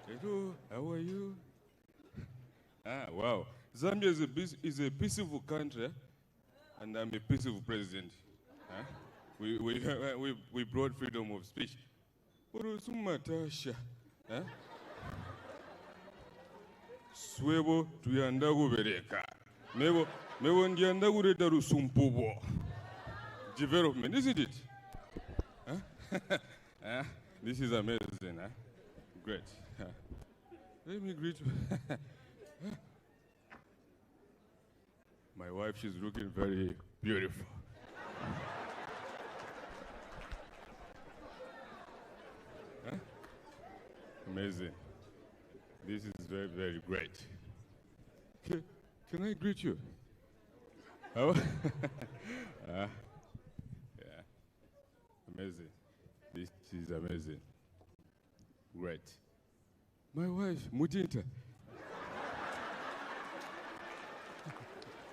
Hello, how are you? Wow. Zambia is a peaceful country, and I'm a peaceful president. Huh? We brought freedom of speech. Huh? Swebo tuyandagu bereka. Mewo ndiyandagu redaru sumpubo. Development, isn't it? Huh? This is amazing, huh? Great. Let me greet you. My wife, she's looking very beautiful. Huh? Amazing. This is very, very great. Can I greet you? Oh? Yeah. Amazing. This is amazing. Great. My wife, Mujita.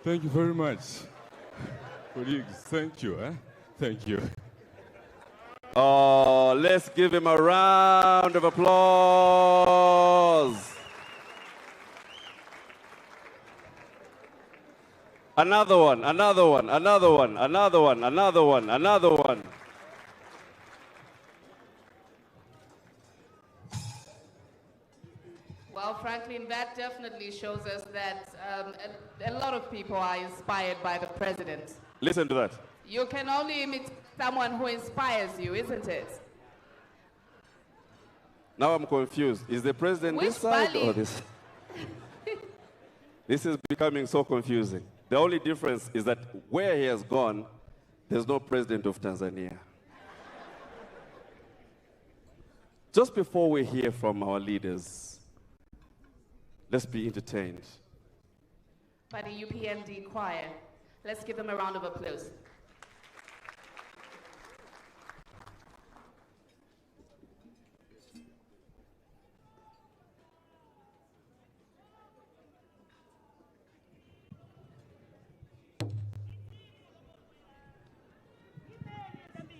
Thank you very much. Colleagues, thank you. Huh? Thank you. Oh, let's give him a round of applause. Another one, another one, another one, another one, another one, another one. Well, Franklin, that definitely shows us that a lot of people are inspired by the president. Listen to that. You can only imitate someone who inspires you, isn't it? Now I'm confused. Is the president this side or this? This is becoming so confusing. The only difference is that where he has gone, there's no president of Tanzania. Just before we hear from our leaders, let's be entertained. By the UPND choir. Let's give them a round of applause.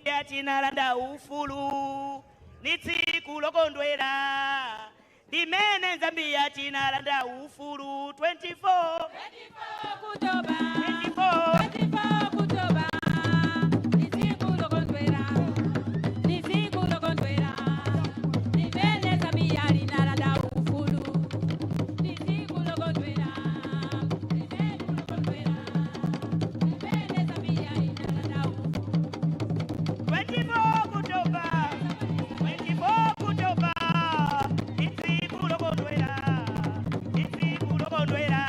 Yatinalanda ufulu nitsiku lokondwera dimene Zambia tinalanda ufulu 24 Kutoka 24 Kutoka nitsiku lokondwera dimene Zambia tinalanda ufulu nitsiku lokondwera dimene Zambia tinalanda ufulu 24 Kutoka 24 Kutoka nitsiku lokondwera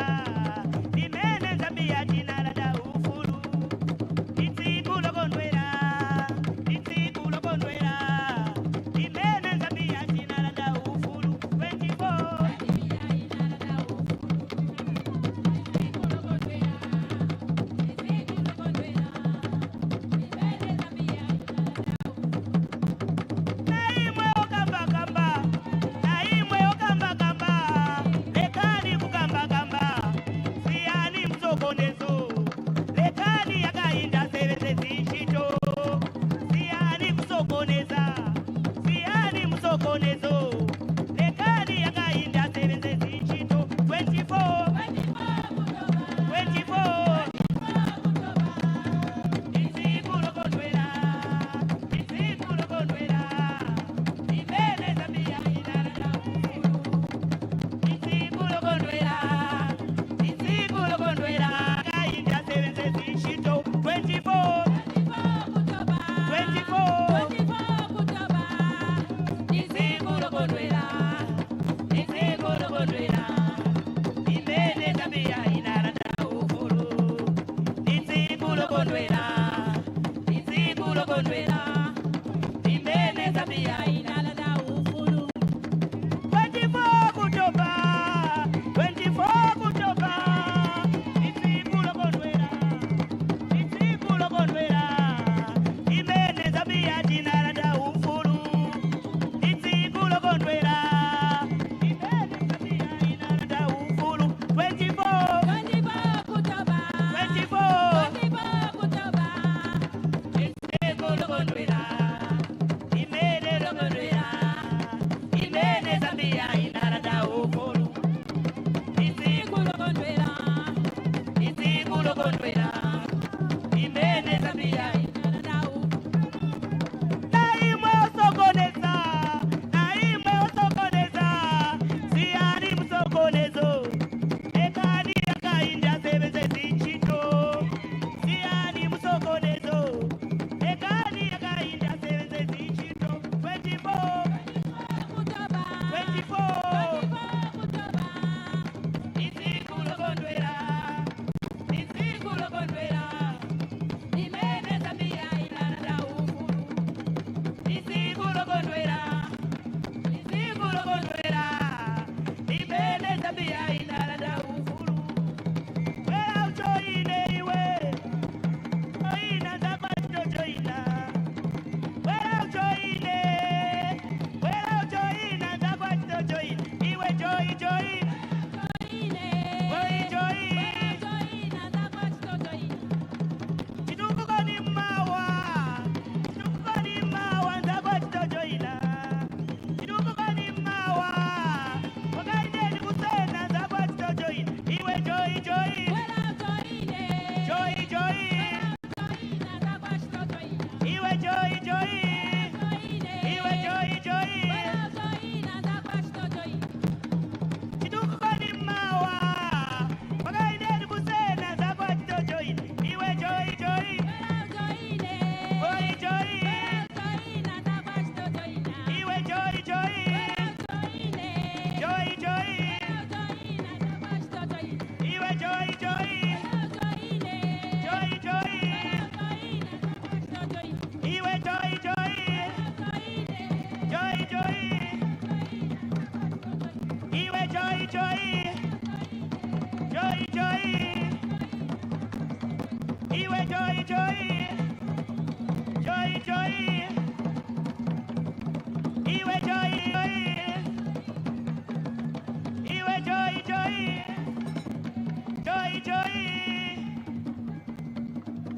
dimene Zambia tinalanda ufulu nitsiku lokondwera dimene Zambia tinalanda ufulu 24 Lekani yakainda kondwera imene Zambia naimwe osokoneza siyani musokonezo ekadi yakainda sebenze zinchito siyani musokonezo ekadi yakainda sebenze zinchito 24 izikulo kondwera imene Zambia inalanda uhuru izikulo kondwera imene Zambia inalanda uhuru wera uchoine iwe oina zakwatito choina wera uchoina zakwatito choina iwe choi chitukuko ni mawa zakwatito choina chitukuko ni mawa wakaiteni kusena zakwatito choina iwe choi iwe chitukuko ni mawa wakaiteni kusena zakwatito choina iwe choi iwe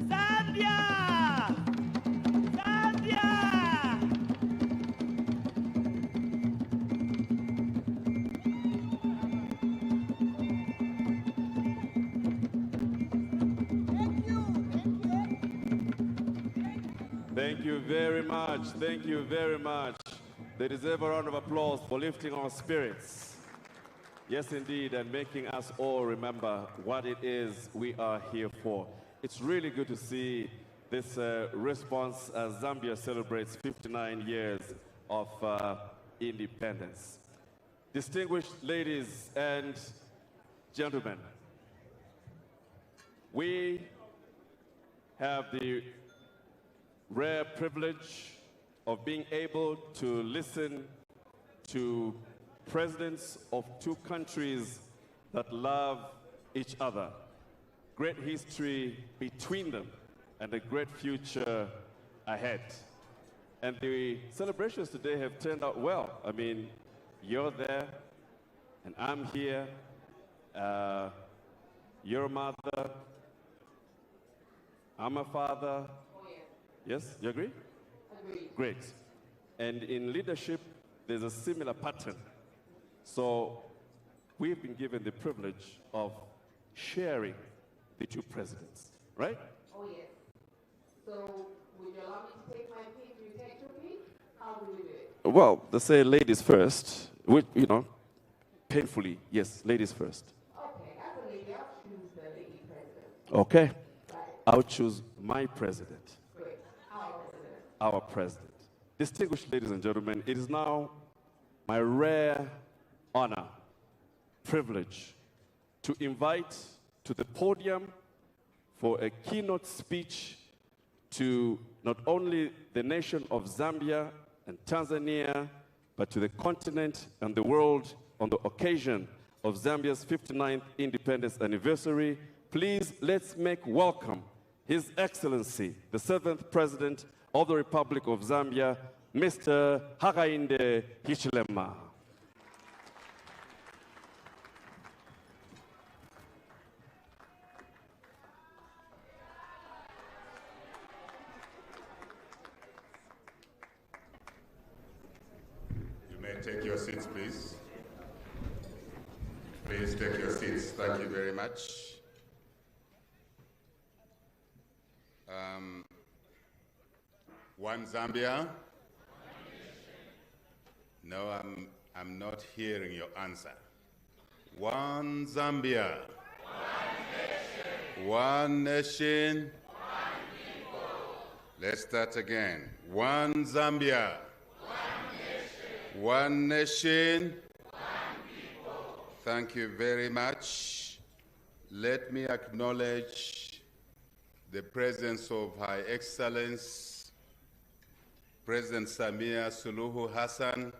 Zambia. Thank you very much. Thank you very much. They deserve a round of applause for lifting our spirits. Yes, indeed, and making us all remember what it is we are here for. It's really good to see this response as Zambia celebrates 59 years of independence. Distinguished ladies and gentlemen, we have the rare privilege of being able to listen to presidents of two countries that love each other. Great history between them and a great future ahead. And the celebrations today have turned out well. I mean, you're there and I'm here. You're a mother. I'm a father. Oh, yeah. Yes, you agree? Agreed. Great. And in leadership, there's a similar pattern. So we've been given the privilege of sharing the two presidents, right? Oh, yes. So, would you allow me to take my pick? You take your pick? How do we do it? Well, they say ladies first. You know, painfully, yes, ladies first. Okay, as a lady, I'll choose the lady president. Okay. Right. I'll choose my president. Great. Our president. Our president. Distinguished ladies and gentlemen, it is now my rare honor, privilege, to invite to the podium for a keynote speech to not only the nation of Zambia and Tanzania, but to the continent and the world on the occasion of Zambia's 59th independence anniversary. Please, let's make welcome His Excellency, the 7th President of the Republic of Zambia, Mr. Hakainde Hichilema. You may take your seats, please. Please take your seats. Thank you very much. One Zambia? No, I'm not hearing your answer. One Zambia. One nation. One people. Let's start again. One Zambia. One nation. One people. Thank you very much. Let me acknowledge the presence of Her Excellency President Samia Suluhu Hassan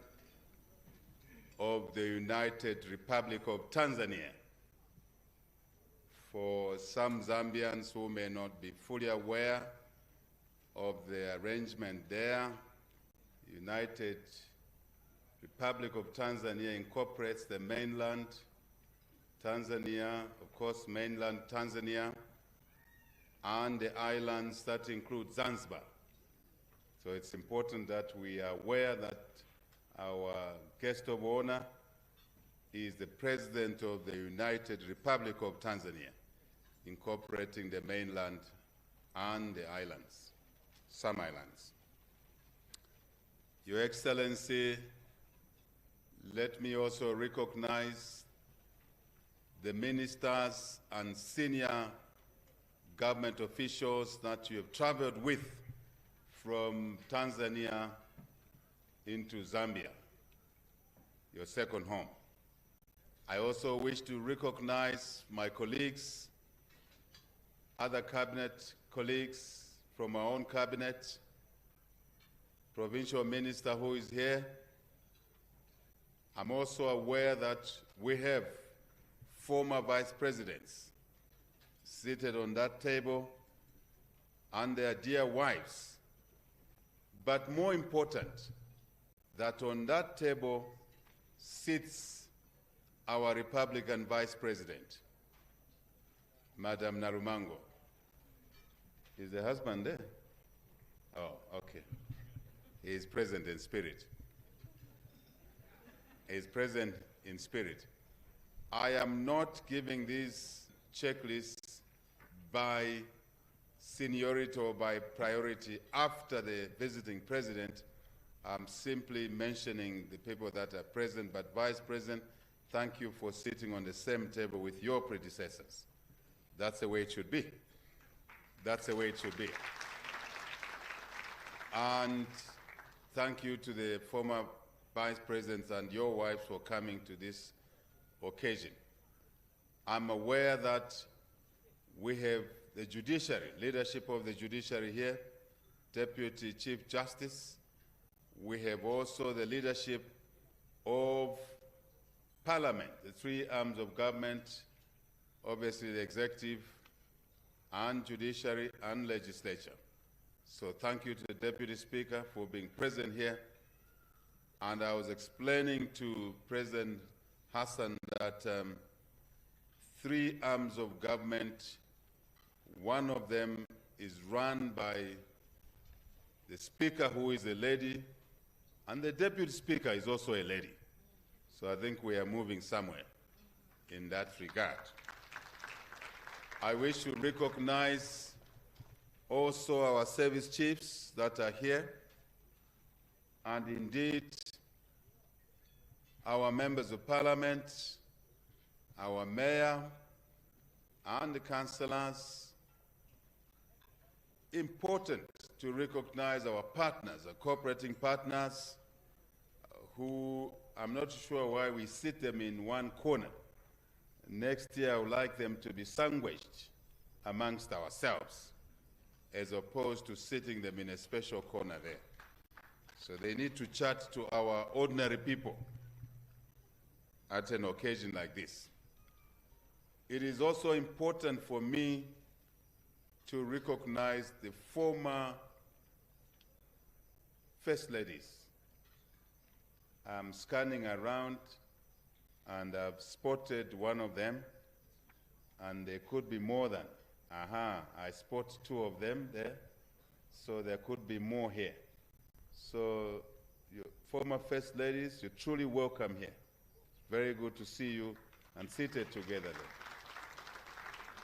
of the United Republic of Tanzania. For some Zambians who may not be fully aware of the arrangement there, United Republic of Tanzania incorporates the mainland Tanzania, of course, mainland Tanzania, and the islands that include Zanzibar. So it's important that we are aware that our guest of honor is the President of the United Republic of Tanzania, incorporating the mainland and the islands, some islands. Your Excellency, let me also recognize the ministers and senior government officials that you have traveled with from Tanzania into Zambia, your second home. I also wish to recognize my colleagues, other cabinet colleagues from our own cabinet, provincial minister who is here. I'm also aware that we have former vice presidents seated on that table and their dear wives. But more important, that on that table sits our Republican Vice President, Madam Narumango. Is the husband there? Oh, okay. He is present in spirit. He is present in spirit. I am not giving these checklists by seniority or by priority after the visiting president. I'm simply mentioning the people that are present, but Vice President, thank you for sitting on the same table with your predecessors. That's the way it should be. That's the way it should be. And thank you to the former Vice Presidents and your wives for coming to this occasion. I'm aware that we have the judiciary, leadership of the judiciary here, Deputy Chief Justice. We have also the leadership of Parliament, the three arms of government, obviously the executive and judiciary and legislature. So thank you to the Deputy Speaker for being present here. And I was explaining to President Hassan that three arms of government, one of them is run by the Speaker, who is a lady, and the Deputy Speaker is also a lady. So I think we are moving somewhere in that regard. I wish to recognize also our service chiefs that are here, and indeed our members of parliament, our mayor, and the councillors. Important to recognize our partners, our cooperating partners, who I'm not sure why we sit them in one corner. Next year, I would like them to be sandwiched amongst ourselves, as opposed to sitting them in a special corner there. So they need to chat to our ordinary people at an occasion like this. It is also important for me to recognize the former First Ladies. I'm scanning around and I've spotted one of them, and there could be more than. I spot two of them there, so there could be more here. So, you former First Ladies, you're truly welcome here. Very good to see you and seated together there.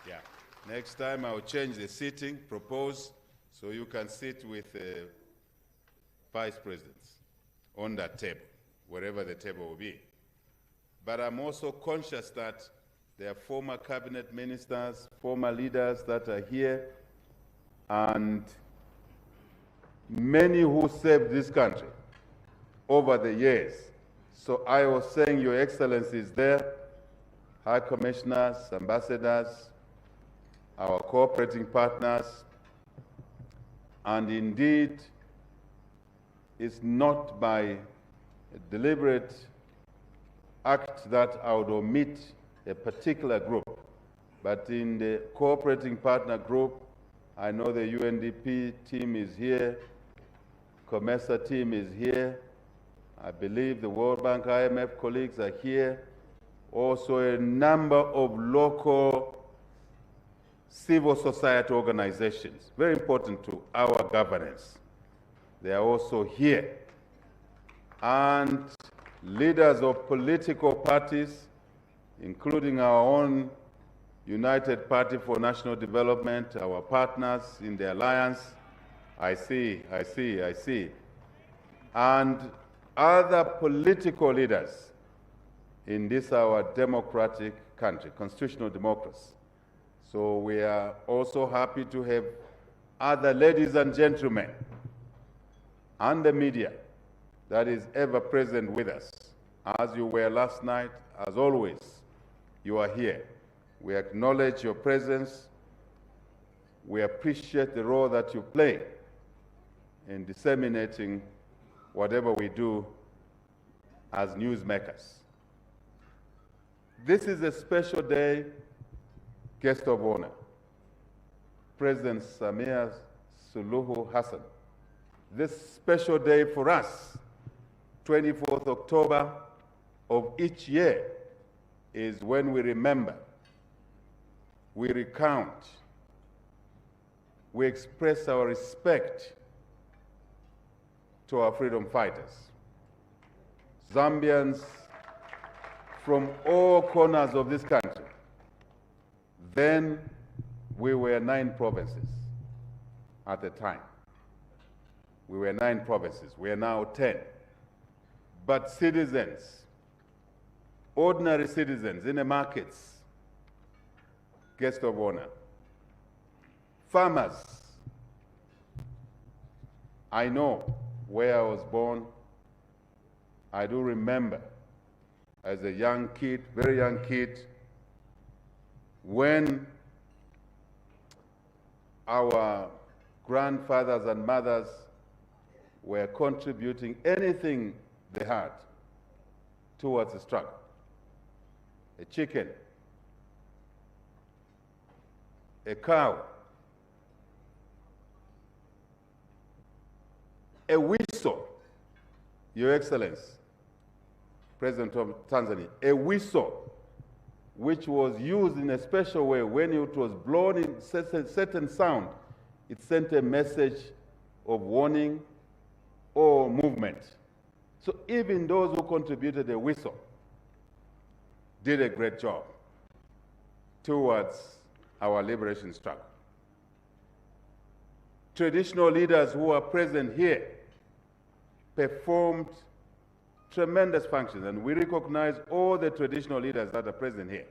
Yeah. Next time I'll change the seating, propose, so you can sit with vice presidents on that table, wherever the table will be. But I'm also conscious that there are former cabinet ministers, former leaders that are here, and many who served this country over the years. So I was saying, Your Excellency is there, High Commissioners, ambassadors, our cooperating partners, and indeed, it's not by a deliberate act that I would omit a particular group, but in the cooperating partner group, I know the UNDP team is here, COMESA team is here, I believe the World Bank, IMF colleagues are here, also a number of local civil society organizations, very important to our governance. They are also here. And leaders of political parties, including our own United Party for National Development, our partners in the alliance, I see. And other political leaders in this our democratic country, constitutional democracy. So we are also happy to have other ladies and gentlemen and the media that is ever present with us. As you were last night, as always, you are here. We acknowledge your presence. We appreciate the role that you play in disseminating whatever we do as newsmakers. This is a special day, guest of honor, President Samia Suluhu Hassan. This special day for us, 24th October of each year, is when we remember, we recount, we express our respect to our freedom fighters. Zambians from all corners of this country. Then we were 9 provinces at the time. We were 9 provinces. We are now 10. But citizens, ordinary citizens in the markets, guest of honor, farmers. I know where I was born. I do remember as a young kid, very young kid, when our grandfathers and mothers were contributing anything they had towards the struggle. A chicken, a cow, a whistle, Your Excellency, President of Tanzania, a whistle which was used in a special way. When it was blown in certain sound, it sent a message of warning or movement. So even those who contributed a whistle did a great job towards our liberation struggle. Traditional leaders who are present here performed tremendous functions, and we recognize all the traditional leaders that are present here.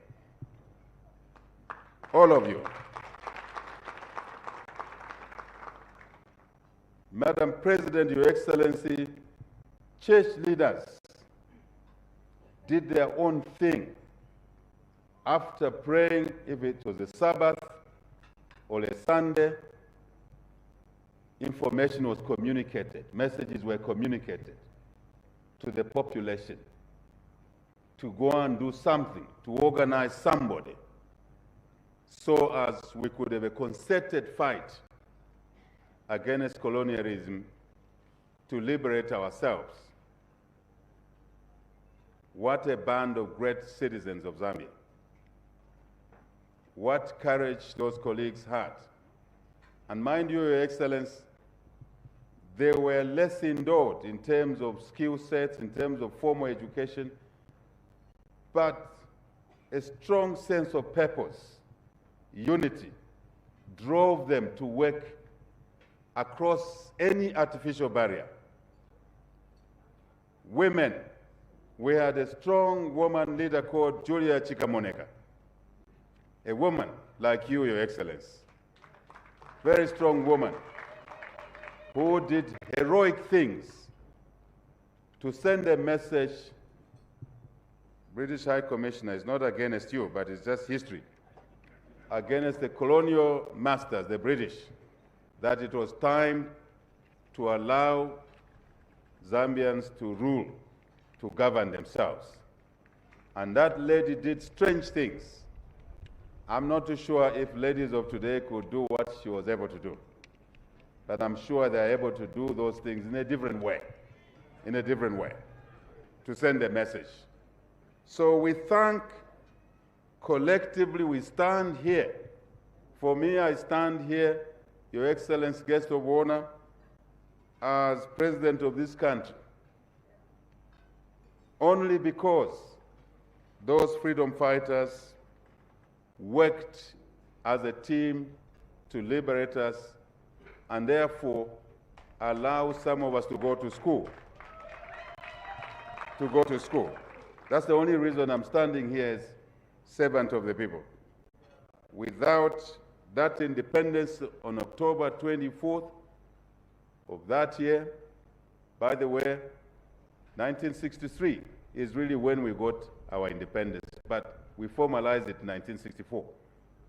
All of you. Madam President, Your Excellency, church leaders did their own thing. After praying, if it was a Sabbath or a Sunday, information was communicated, messages were communicated to the population to go and do something, to organize somebody, so as we could have a concerted fight against colonialism to liberate ourselves. What a band of great citizens of Zambia. What courage those colleagues had. And mind you, Your Excellency, they were less endowed in terms of skill sets, in terms of formal education, but a strong sense of purpose, unity, drove them to work across any artificial barrier Women, we had a strong woman leader called Julia Chikamoneka. A woman like you, Your Excellency. Very strong woman who did heroic things to send a message. British High Commissioner is not against you, but it's just history. Against the colonial masters, the British, that it was time to allow Zambians to rule, to govern themselves. And that lady did strange things. I'm not too sure if ladies of today could do what she was able to do. But I'm sure they're able to do those things in a different way, to send a message. So we thank, collectively we stand here. For me, I stand here, Your Excellency, guest of honor, as president of this country, only because those freedom fighters worked as a team to liberate us and therefore allow some of us to go to school. That's the only reason I'm standing here as servant of the people. Without that independence on October 24th of that year, by the way, 1963 is really when we got our independence, but we formalized it in 1964,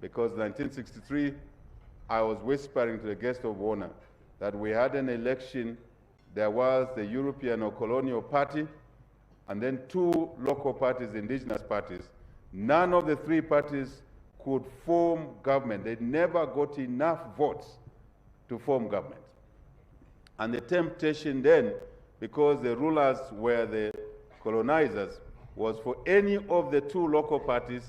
because 1963, I was whispering to the guest of honor that we had an election. There was the European or colonial party, and then two local parties, indigenous parties. None of the three parties could form government. They never got enough votes to form government. And the temptation then, because the rulers were the colonizers, was for any of the two local parties,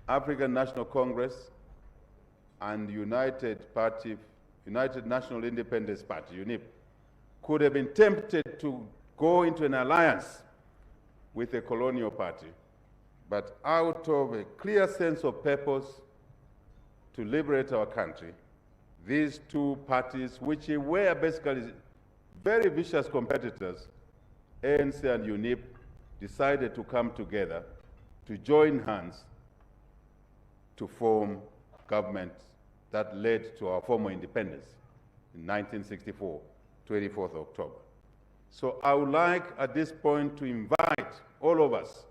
African National Congress and United National Independence Party, UNIP, could have been tempted to go into an alliance with a colonial party. But out of a clear sense of purpose to liberate our country, these two parties, which were basically very vicious competitors, ANC and UNIP, decided to come together, to join hands, to form government that led to our formal independence in 1964, 24th October. So I would like at this point to invite all of us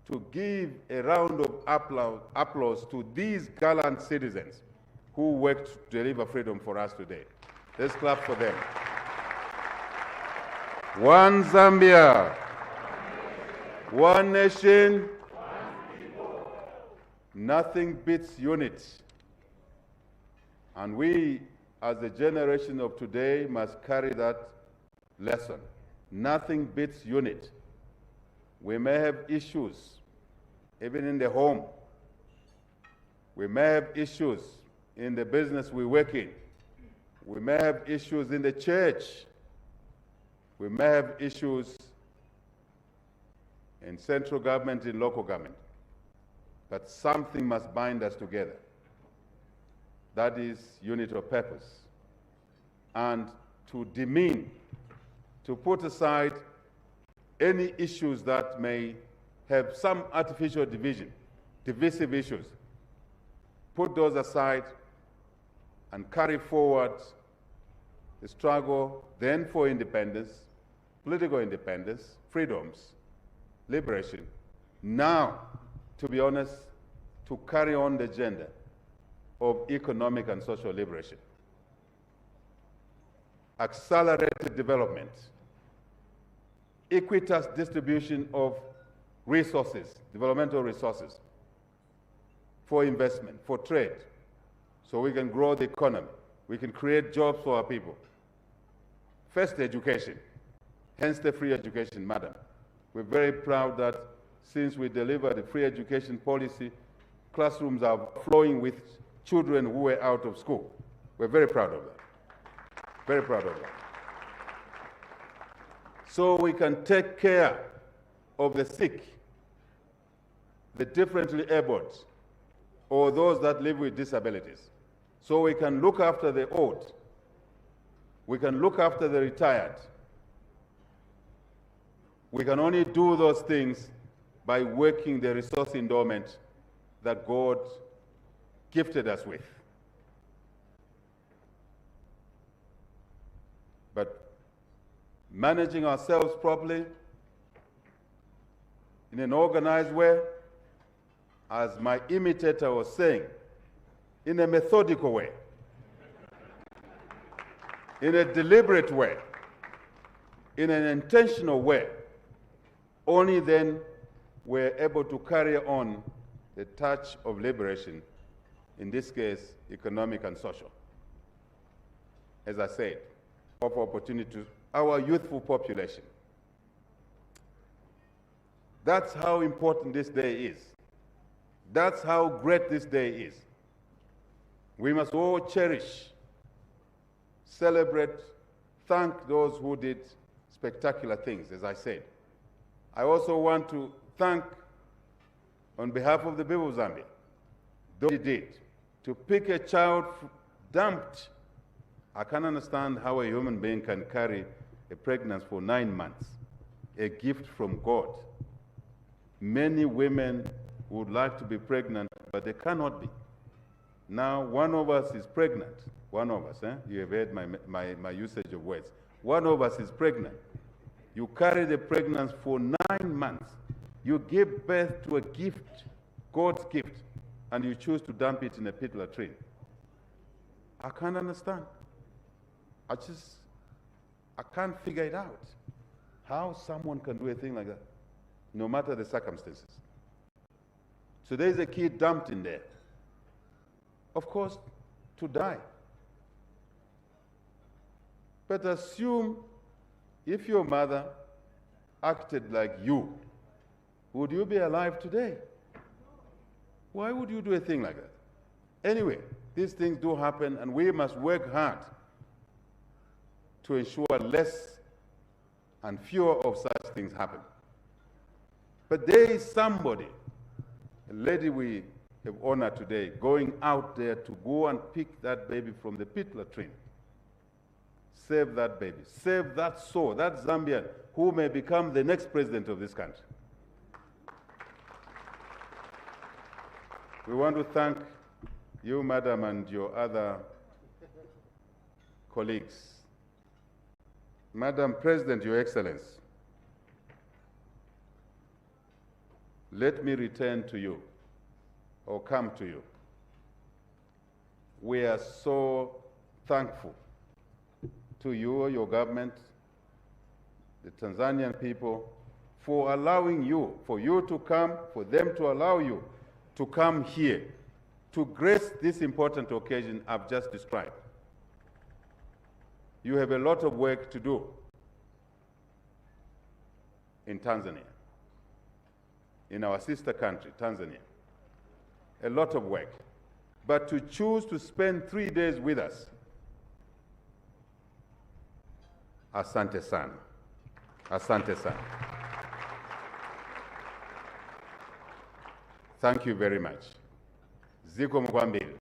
to give a round of applause to these gallant citizens who worked to deliver freedom for us today. Let's clap for them. One Zambia, one nation, nothing beats unity. And we, as the generation of today, must carry that lesson. Nothing beats unity. We may have issues, even in the home. We may have issues in the business we work in. We may have issues in the church. We may have issues in central government, in local government. But something must bind us together. That is unity of purpose. And to demean, to put aside any issues that may have some artificial division, divisive issues, put those aside and carry forward the struggle then for independence, political independence, freedoms, liberation. Now, to be honest, to carry on the agenda of economic and social liberation. Accelerated development, equitous distribution of resources, developmental resources, for investment, for trade, so we can grow the economy, we can create jobs for our people. First, education, hence the free education, madam. We're very proud that since we delivered the free education policy, classrooms are flowing with children who were out of school. We're very proud of that. Very proud of that. So we can take care of the sick, the differently abled, or those that live with disabilities. So we can look after the old. We can look after the retired. We can only do those things by working the resource endowment that God gifted us with. But managing ourselves properly, in an organized way, as my imitator was saying, in a methodical way, in a deliberate way, in an intentional way, only then we're able to carry on the touch of liberation, in this case, economic and social. As I said, offer opportunity to our youthful population. That's how important this day is. That's how great this day is. We must all cherish, celebrate, thank those who did spectacular things, as I said. I also want to thank, on behalf of the people of Zambia, those who did. To pick a child dumped, I can't understand how a human being can carry a pregnancy for 9 months, a gift from God. Many women would like to be pregnant, but they cannot be. Now, one of us is pregnant. One of us, you have heard my usage of words. One of us is pregnant. You carry the pregnancy for 9 months. You give birth to a gift, God's gift, and you choose to dump it in a pit latrine. I can't understand. I can't figure it out. How someone can do a thing like that, no matter the circumstances. So there's a kid dumped in there. Of course, to die. But assume if your mother acted like you, would you be alive today? Why would you do a thing like that? Anyway, these things do happen, and we must work hard to ensure less and fewer of such things happen. But there is somebody, a lady we have honored today, going out there to go and pick that baby from the pit latrine. Save that baby. Save that soul, that Zambian, who may become the next president of this country. We want to thank you, madam, and your other colleagues. Madam President, Your Excellency, let me return to you, or come to you. We are so thankful to you, your government, the Tanzanian people, for allowing you, for you to come, for them to allow you to come here to grace this important occasion I've just described. You have a lot of work to do in Tanzania, in our sister country, Tanzania. A lot of work. But to choose to spend 3 days with us, asante sana. Asante sana. Thank you very much. Ziko Mkwambili.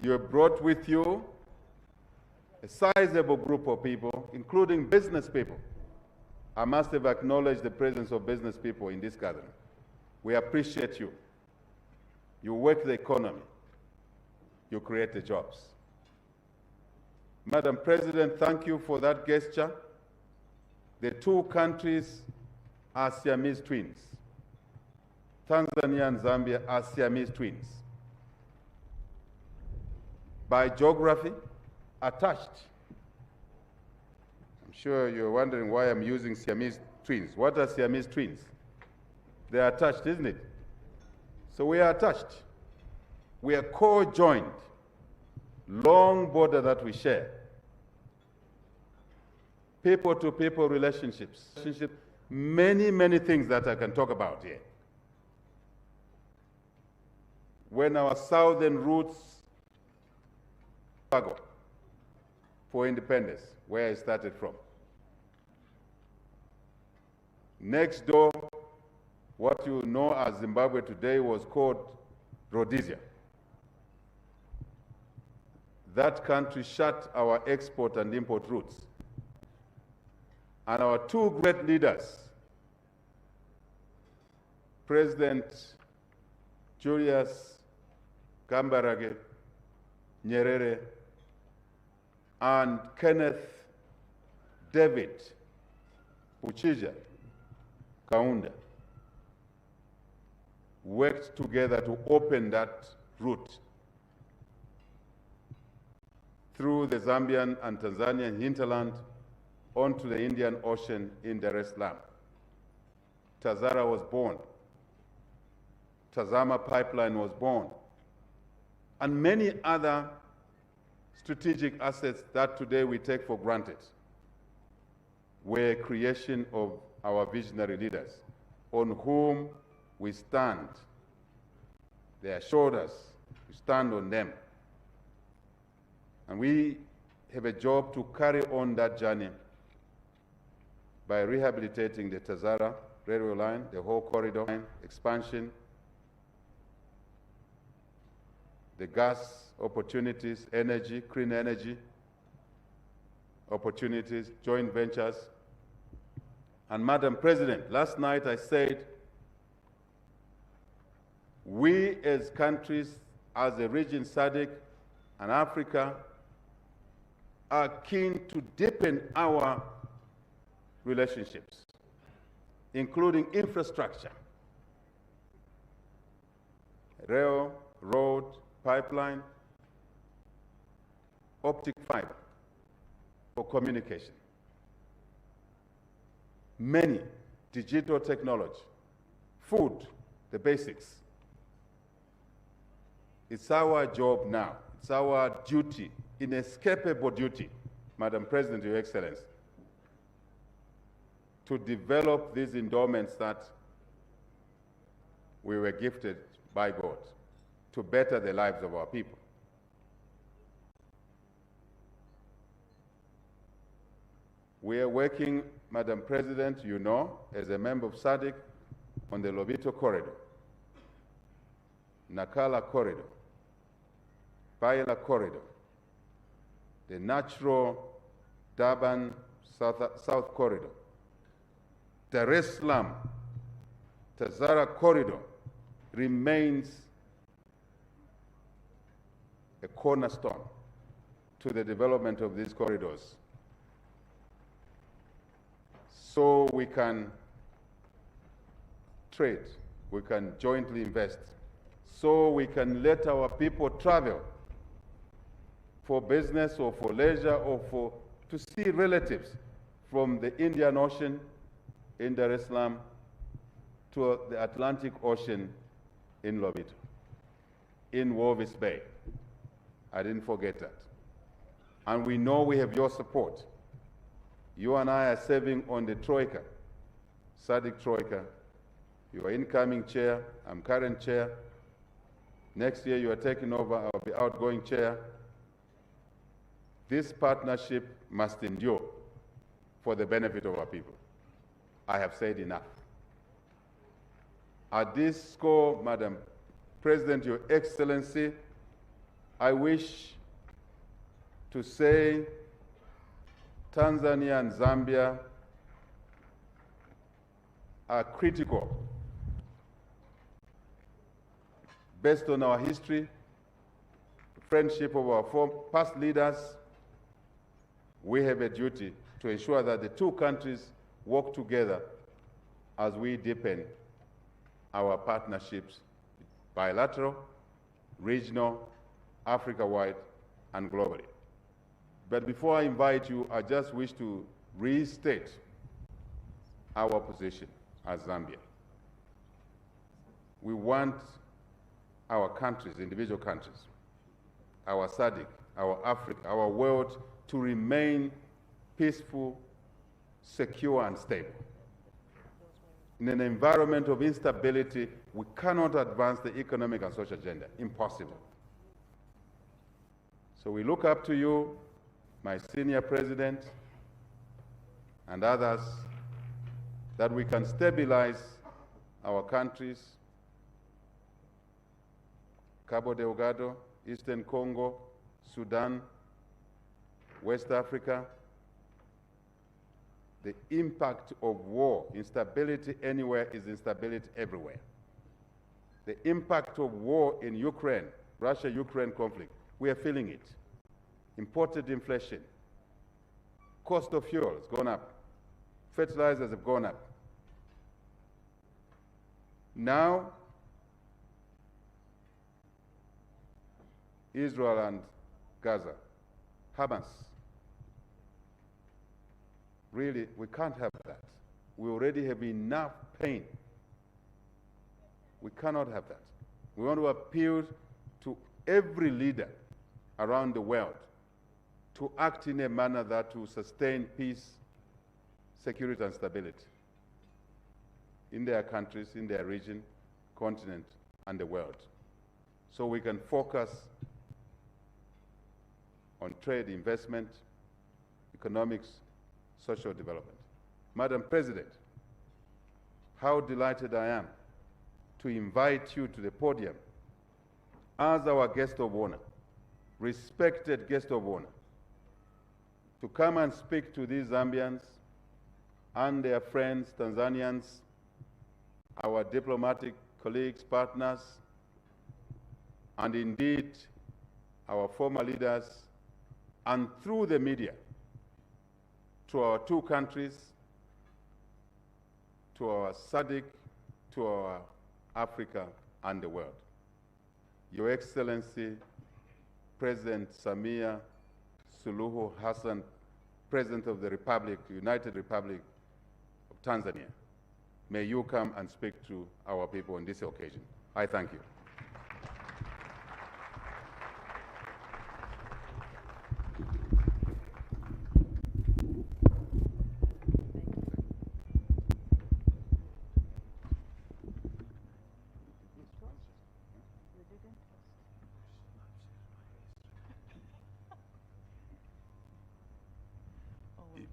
You have brought with you a sizable group of people, including business people. I must have acknowledged the presence of business people in this gathering. We appreciate you. You work the economy. You create the jobs. Madam President, thank you for that gesture. The two countries are Siamese twins. Tanzania and Zambia are Siamese twins. By geography, attached. I'm sure you're wondering why I'm using Siamese twins. What are Siamese twins? They are attached, isn't it? So we are attached. We are co-joined. Long border that we share. People-to-people relationships. Many, many things that I can talk about here. When our southern roots struggle for independence, where I started from. Next door, what you know as Zimbabwe today was called Rhodesia. That country shut our export and import routes. and our two great leaders, President Julius Kambarage Nyerere and Kenneth David Uchija Kaunda, worked together to open that route through the Zambian and Tanzanian hinterland onto the Indian Ocean in Dar es Salaam. Tazara was born. Tazama pipeline was born. And many other strategic assets that today we take for granted were creation of our visionary leaders on whom we stand. They assured us we stand on them. And we have a job to carry on that journey by rehabilitating the Tazara railway line, the whole corridor line, expansion, the gas opportunities, energy, clean energy opportunities, joint ventures. And Madam President, last night I said, we as countries, as a region, SADC and Africa, are keen to deepen our relationships, including infrastructure, rail, road, pipeline, optic fiber for communication. Many digital technology, food, the basics. It's our job now. It's our duty, inescapable duty, Madam President, Your Excellency, to develop these endowments that we were gifted by God to better the lives of our people. We are working, Madam President, you know, as a member of SADC on the Lobito corridor, Nakala corridor, Baila corridor, the natural Durban South corridor, Dar es Salaam, Tazara corridor remains a cornerstone to the development of these corridors, so we can trade, we can jointly invest, so we can let our people travel for business or for leisure or to see relatives from the Indian Ocean in Dar es Salaam to the Atlantic Ocean in Lobito, in Walvis Bay. I didn't forget that. And we know we have your support. You and I are serving on the Troika, SADC Troika. You are incoming chair, I'm current chair. Next year you are taking over, I'll be outgoing chair. This partnership must endure for the benefit of our people. I have said enough. At this score, Madam President, Your Excellency, I wish to say Tanzania and Zambia are critical. Based on our history, friendship of our past leaders, we have a duty to ensure that the two countries work together as we deepen our partnerships, bilateral, regional, Africa-wide, and globally. But before I invite you, I just wish to restate our position as Zambia. We want our countries, individual countries, our SADC, our Africa, our world to remain peaceful, secure, and stable. In an environment of instability, we cannot advance the economic and social agenda. Impossible. So we look up to you, my senior president, and others, that we can stabilize our countries, Cabo Delgado, Eastern Congo, Sudan, West Africa, the impact of war. Instability anywhere is instability everywhere. The impact of war in Ukraine, Russia-Ukraine conflict, we are feeling it. Imported inflation, cost of fuel has gone up, fertilizers have gone up. Now, Israel and Gaza, Hamas. Really, we can't have that. We already have enough pain. We cannot have that. We want to appeal to every leader around the world to act in a manner that will sustain peace, security, and stability in their countries, in their region, continent, and the world. So we can focus on trade, investment, economics, social development. Madam President, how delighted I am to invite you to the podium as our guest of honor, respected guest of honor, to come and speak to these Zambians and their friends, Tanzanians, our diplomatic colleagues, partners, and indeed our former leaders, and through the media, to our two countries, to our SADC, to our Africa and the world. Your Excellency, President Samia Suluhu Hassan, President of the Republic, United Republic of Tanzania, may you come and speak to our people on this occasion. I thank you.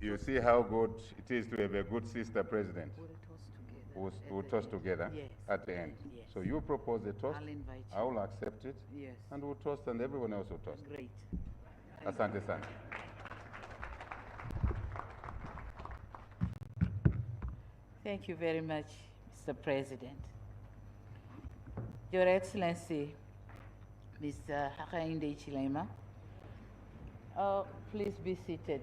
You see how good it is to have a good sister president who toast together Yes. at the end. Yes. So you propose a toast, I'll invite you. I will accept it, Yes. and we'll toast, and everyone else will toast. Great. Asante sana. Thank you very much, Mr. President. Your Excellency, Mr. Hakainde Chilema, please be seated.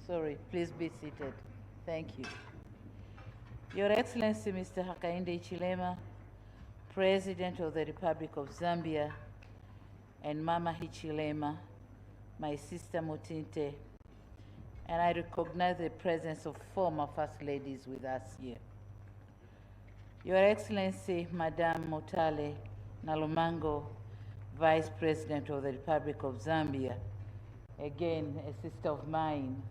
Sorry, please be seated. Thank you. Your Excellency, Mr. Hakainde Chilema, President of the Republic of Zambia, and Mama Hichilema, my sister Mutinte, and I recognize the presence of former First Ladies with us here. Your Excellency, Madame Motale Nalumango, Vice President of the Republic of Zambia, again, a sister of mine,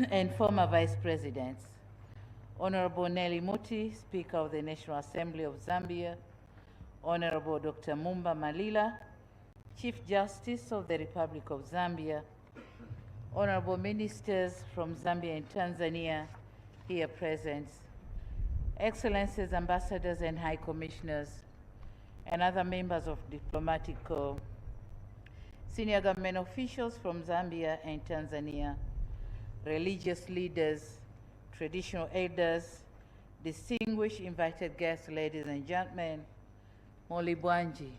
and former Vice Presidents, Honorable Nelly Muti, Speaker of the National Assembly of Zambia, Honorable Dr. Mumba Malila, Chief Justice of the Republic of Zambia, Honorable Ministers from Zambia and Tanzania here present, Excellencies, Ambassadors and High Commissioners, and other members of diplomatic corps, senior government officials from Zambia and Tanzania, religious leaders, traditional elders, distinguished invited guests, ladies and gentlemen, Moli Bwanji.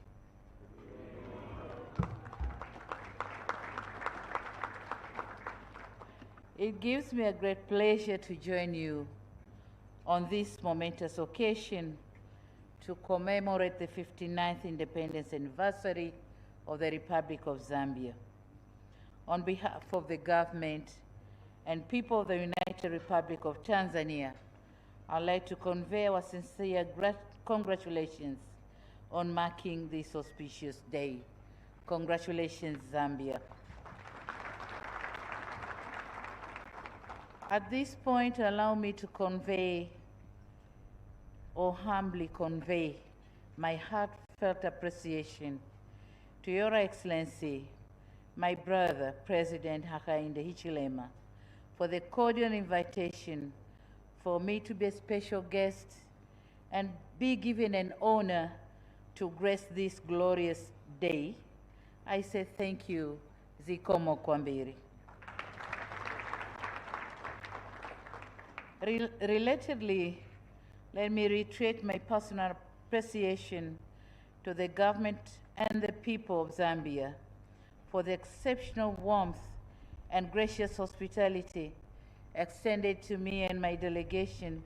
It gives me a great pleasure to join you on this momentous occasion to commemorate the 59th independence anniversary of the Republic of Zambia. On behalf of the government and people of the United Republic of Tanzania, I'd like to convey our sincere congratulations on marking this auspicious day. Congratulations, Zambia. At this point, allow me to convey, or humbly convey, my heartfelt appreciation to Your Excellency, my brother, President Hakainde Hichilema, for the cordial invitation for me to be a special guest and be given an honor to grace this glorious day. I say thank you, Zikomo Kwambiri. Relatedly, let me reiterate my personal appreciation to the government and the people of Zambia for the exceptional warmth and gracious hospitality extended to me and my delegation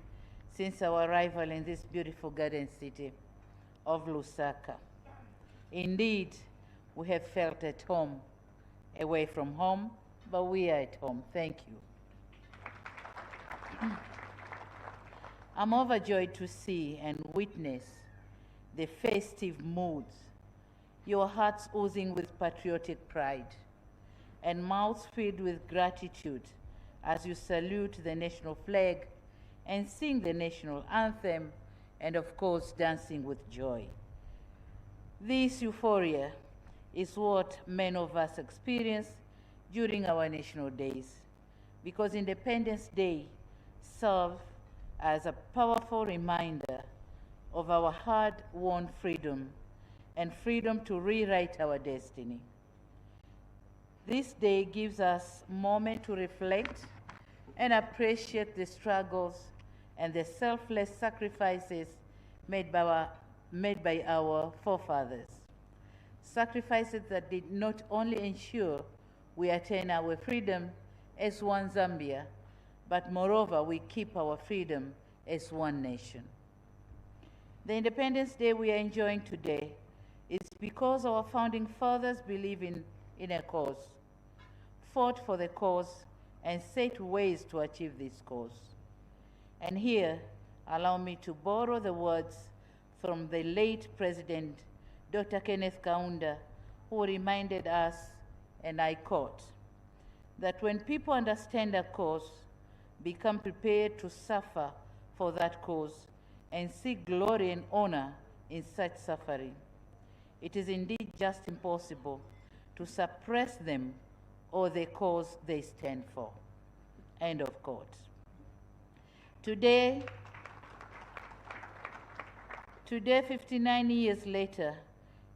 since our arrival in this beautiful garden city of Lusaka. Indeed, we have felt at home, away from home, but we are at home. Thank you. I'm overjoyed to see and witness the festive moods, your hearts oozing with patriotic pride, and mouths filled with gratitude as you salute the national flag and sing the national anthem, and of course, dancing with joy. This euphoria is what many of us experience during our national days, because Independence Day serves as a powerful reminder of our hard-won freedom and freedom to rewrite our destiny. This day gives us a moment to reflect and appreciate the struggles and the selfless sacrifices made by our forefathers. Sacrifices that did not only ensure we attain our freedom as one Zambia, but moreover, we keep our freedom as one nation. The Independence Day we are enjoying today is because our founding fathers believe in a cause, fought for the cause, and set ways to achieve this cause. And here, allow me to borrow the words from the late President, Dr. Kenneth Kaunda, who reminded us, and I quote, that when people understand a cause, become prepared to suffer for that cause, and seek glory and honor in such suffering, it is indeed just impossible to suppress them or the cause they stand for. End of quote. Today, 59 years later,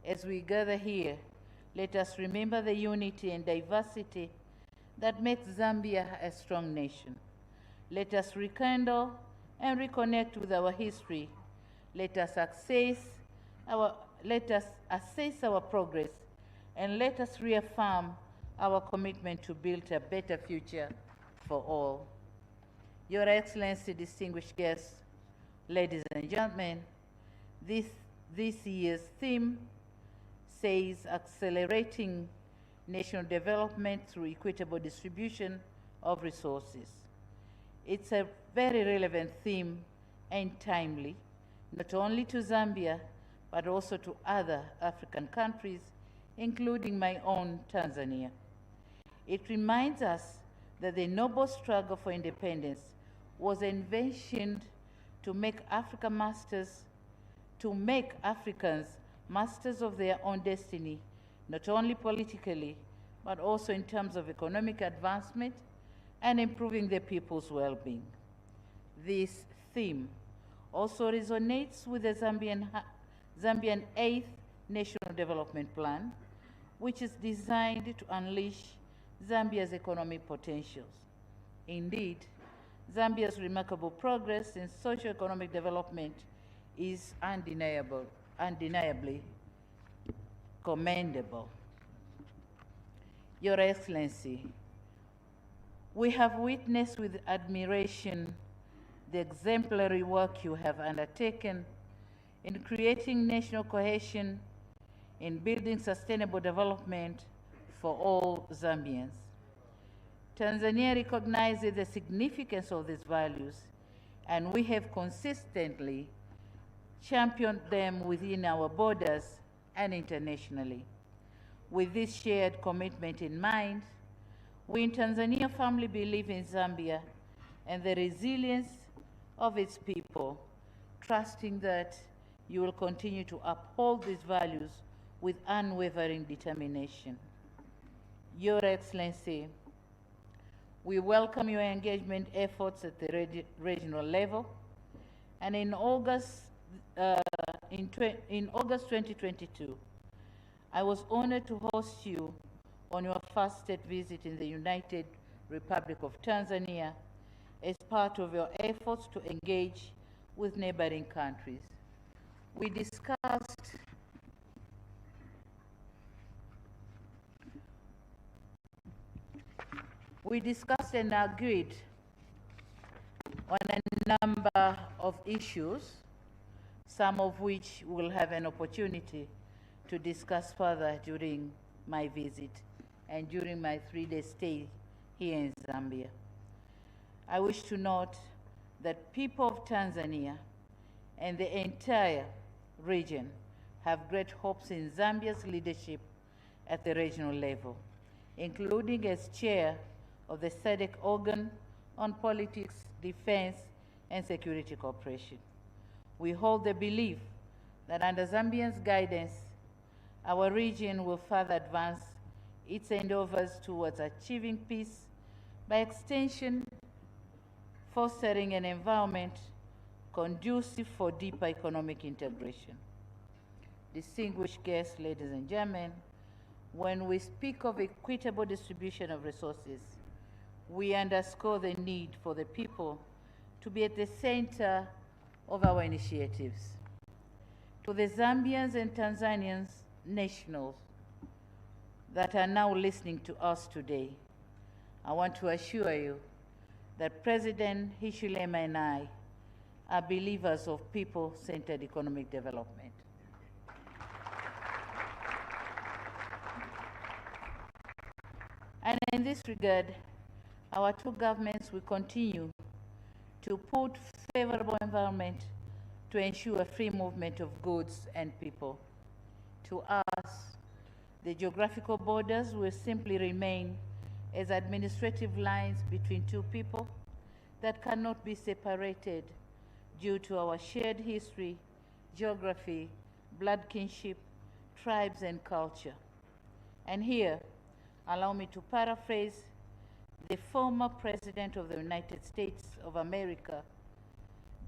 as we gather here, let us remember the unity and diversity that makes Zambia a strong nation. Let us rekindle and reconnect with our history. Let us assess our progress, and let us reaffirm our commitment to build a better future for all. Your Excellency, distinguished guests, ladies and gentlemen, this year's theme says accelerating national development through equitable distribution of resources. It's a very relevant theme and timely, not only to Zambia, but also to other African countries, including my own Tanzania. It reminds us that the noble struggle for independence was envisioned to make Africans masters of their own destiny, not only politically, but also in terms of economic advancement and improving the people's well-being. This theme also resonates with the Zambian 8th National Development Plan, which is designed to unleash Zambia's economic potentials. Indeed, Zambia's remarkable progress in socio-economic development is undeniably commendable. Your Excellency, we have witnessed with admiration the exemplary work you have undertaken in creating national cohesion, in building sustainable development for all Zambians. Tanzania recognizes the significance of these values, and we have consistently championed them within our borders and internationally. With this shared commitment in mind, we in Tanzania firmly believe in Zambia and the resilience of its people, trusting that you will continue to uphold these values with unwavering determination. Your Excellency, we welcome your engagement efforts at the regional level, and in August 2022, I was honored to host you on your first state visit in the United Republic of Tanzania as part of your efforts to engage with neighboring countries. We discussed and agreed on a number of issues, some of which we'll have an opportunity to discuss further during my visit and during my 3-day stay here in Zambia. I wish to note that people of Tanzania and the entire region have great hopes in Zambia's leadership at the regional level, including as chair of the SADC organ on politics, defense, and security cooperation. We hold the belief that under Zambians' guidance, our region will further advance its endeavors towards achieving peace, by extension, fostering an environment conducive for deeper economic integration. Distinguished guests, ladies and gentlemen, when we speak of equitable distribution of resources, we underscore the need for the people to be at the center of our initiatives. To the Zambians and Tanzanians nationals that are now listening to us today, I want to assure you that President Hichilema and I are believers of people-centered economic development. And in this regard, our two governments will continue to put favorable environment to ensure free movement of goods and people. To us, the geographical borders will simply remain as administrative lines between two people that cannot be separated due to our shared history, geography, blood kinship, tribes, and culture. And here, allow me to paraphrase the former President of the United States of America,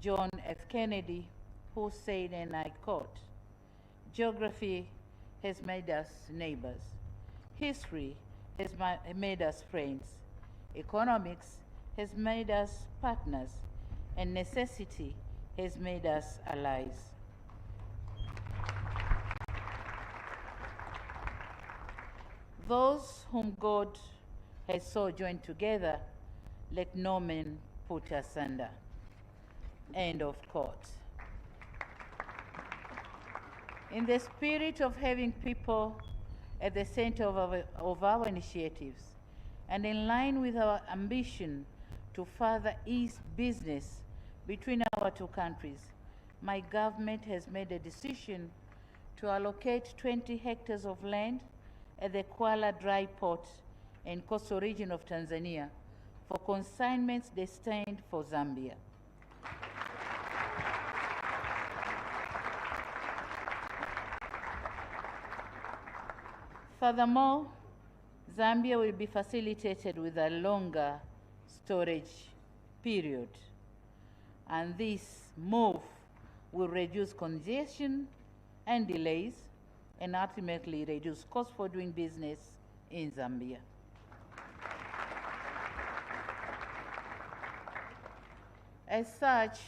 John F. Kennedy, who said, and I quote, "Geography has made us neighbors. History has made us friends. Economics has made us partners, and necessity has made us allies." Those whom God has so joined together, let no man put asunder. End of quote. In the spirit of having people at the center of our initiatives, and in line with our ambition to further ease business between our two countries, my government has made a decision to allocate 20 hectares of land at the Kwala Dry Port in coastal region of Tanzania for consignments destined for Zambia. Furthermore, Zambia will be facilitated with a longer storage period, and this move will reduce congestion and delays and ultimately reduce costs for doing business in Zambia. As such,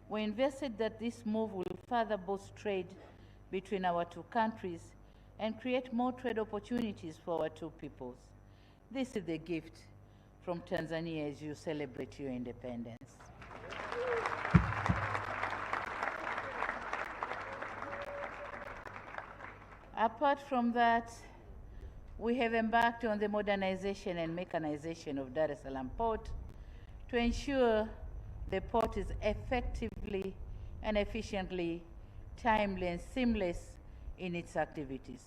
we invested that this move will further boost trade between our two countries and create more trade opportunities for our two peoples. This is the gift from Tanzania as you celebrate your independence. Apart from that, we have embarked on the modernization and mechanization of Dar es Salaam Port to ensure the port is effectively and efficiently, timely, and seamless in its activities.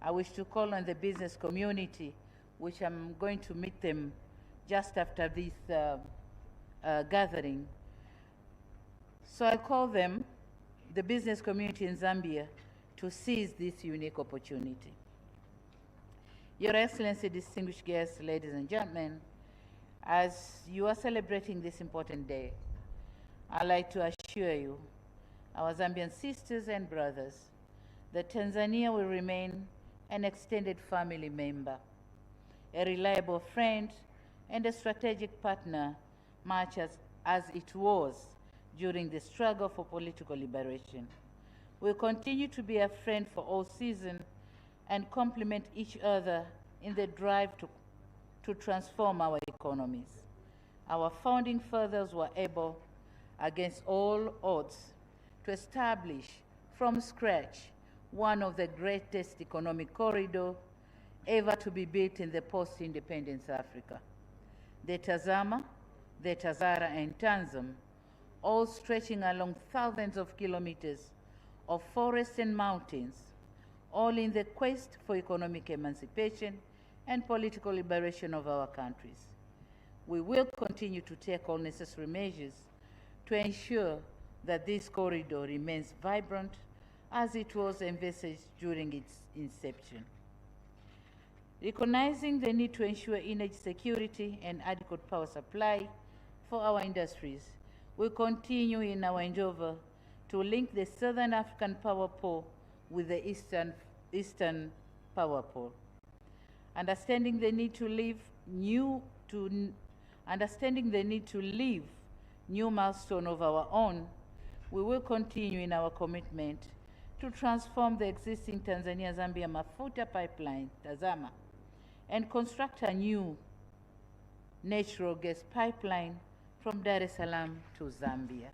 I wish to call on the business community, which I'm going to meet them just after this gathering. So I call them, the business community in Zambia, to seize this unique opportunity. Your Excellency, distinguished guests, ladies and gentlemen, as you are celebrating this important day, I'd like to assure you, our Zambian sisters and brothers, that Tanzania will remain an extended family member, a reliable friend, and a strategic partner much as it was during the struggle for political liberation. We continue to be a friend for all seasons and complement each other in the drive to transform our economies. Our founding fathers were able, against all odds, to establish from scratch one of the greatest economic corridors ever to be built in the post-independence Africa. The Tazama, the Tazara, and Tanzam, all stretching along thousands of kilometers of forests and mountains, all in the quest for economic emancipation and political liberation of our countries. We will continue to take all necessary measures to ensure that this corridor remains vibrant as it was envisaged during its inception. Recognizing the need to ensure energy security and adequate power supply for our industries, we continue in our endeavor to link the Southern African Power Pool with the Eastern Power Pool. Understanding the need to live new milestone of our own, we will continue in our commitment to transform the existing Tanzania-Zambia Mafuta pipeline, Tazama, and construct a new natural gas pipeline from Dar es Salaam to Zambia.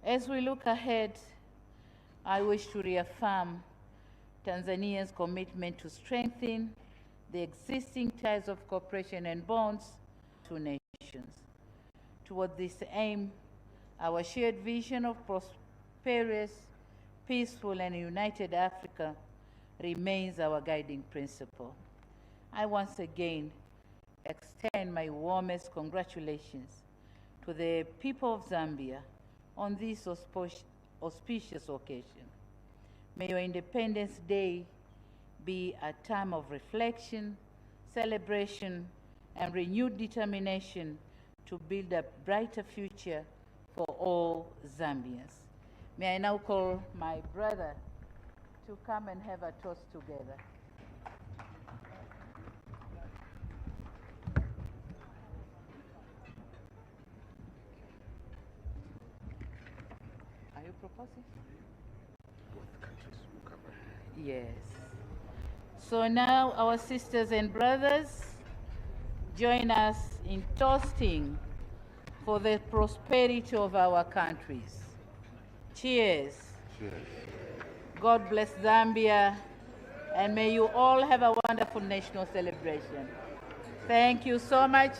As we look ahead, I wish to reaffirm Tanzania's commitment to strengthen the existing ties of cooperation and bonds to nations. Toward this aim, our shared vision of prosperous, peaceful, and united Africa remains our guiding principle. I once again extend my warmest congratulations to the people of Zambia on this auspicious occasion. May your Independence Day be a time of reflection, celebration, and renewed determination to build a brighter future for all Zambians. May I now call my brother to come and have a toast together. Are you proposing? Both countries will cover. Yes. So now our sisters and brothers, join us in toasting for the prosperity of our countries. Cheers. Cheers. God bless Zambia, and may you all have a wonderful national celebration. Thank you so much.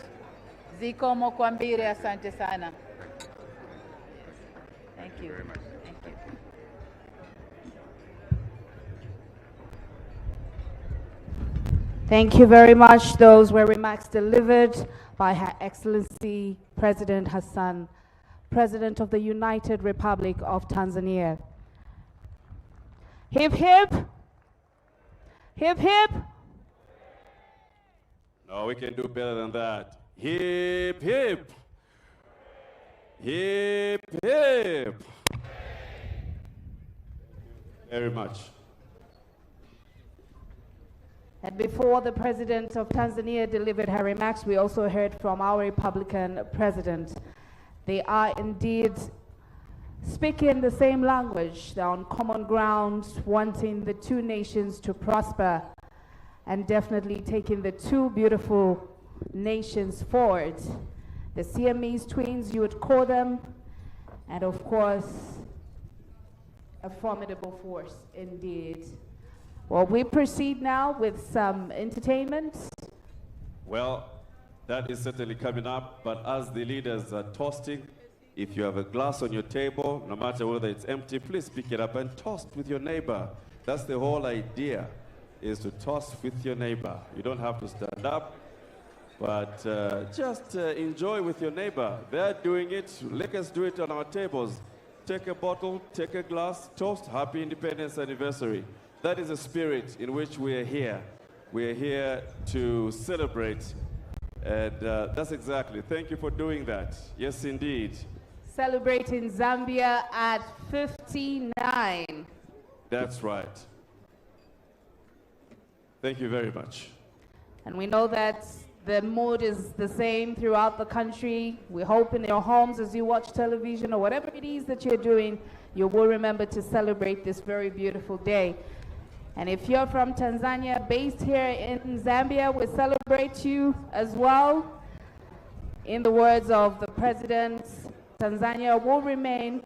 Zikomo kwambire, asante sana. Thank you. Very much. Thank you. Thank you very much. Those were remarks delivered by Her Excellency President Hassan, President of the United Republic of Tanzania. Hip, hip. Hip, hip. No, we can do better than that. Hip, hip. Hip, hip. Very much. And before the President of Tanzania delivered her remarks, we also heard from our Republican President. They are indeed speaking the same language. They're on common ground, wanting the two nations to prosper and definitely taking the two beautiful nations forward. The Siamese twins, you would call them, and of course, a formidable force indeed. Well, we proceed now with some entertainment. Well, that is certainly coming up, but as the leaders are toasting, if you have a glass on your table, no matter whether it's empty, please pick it up and toast with your neighbor. That's the whole idea, is to toast with your neighbor. You don't have to stand up, but just enjoy with your neighbor. They're doing it. Let us do it on our tables. Take a bottle, take a glass, toast, happy Independence Anniversary. That is the spirit in which we are here. We are here to celebrate, and that's exactly. Thank you for doing that. Yes, indeed. Celebrating Zambia at 59. That's right. Thank you very much. And we know that the mood is the same throughout the country. We hope in your homes as you watch television or whatever it is that you're doing, you will remember to celebrate this very beautiful day. And if you're from Tanzania, based here in Zambia, we celebrate you as well. In the words of the President, Tanzania will remain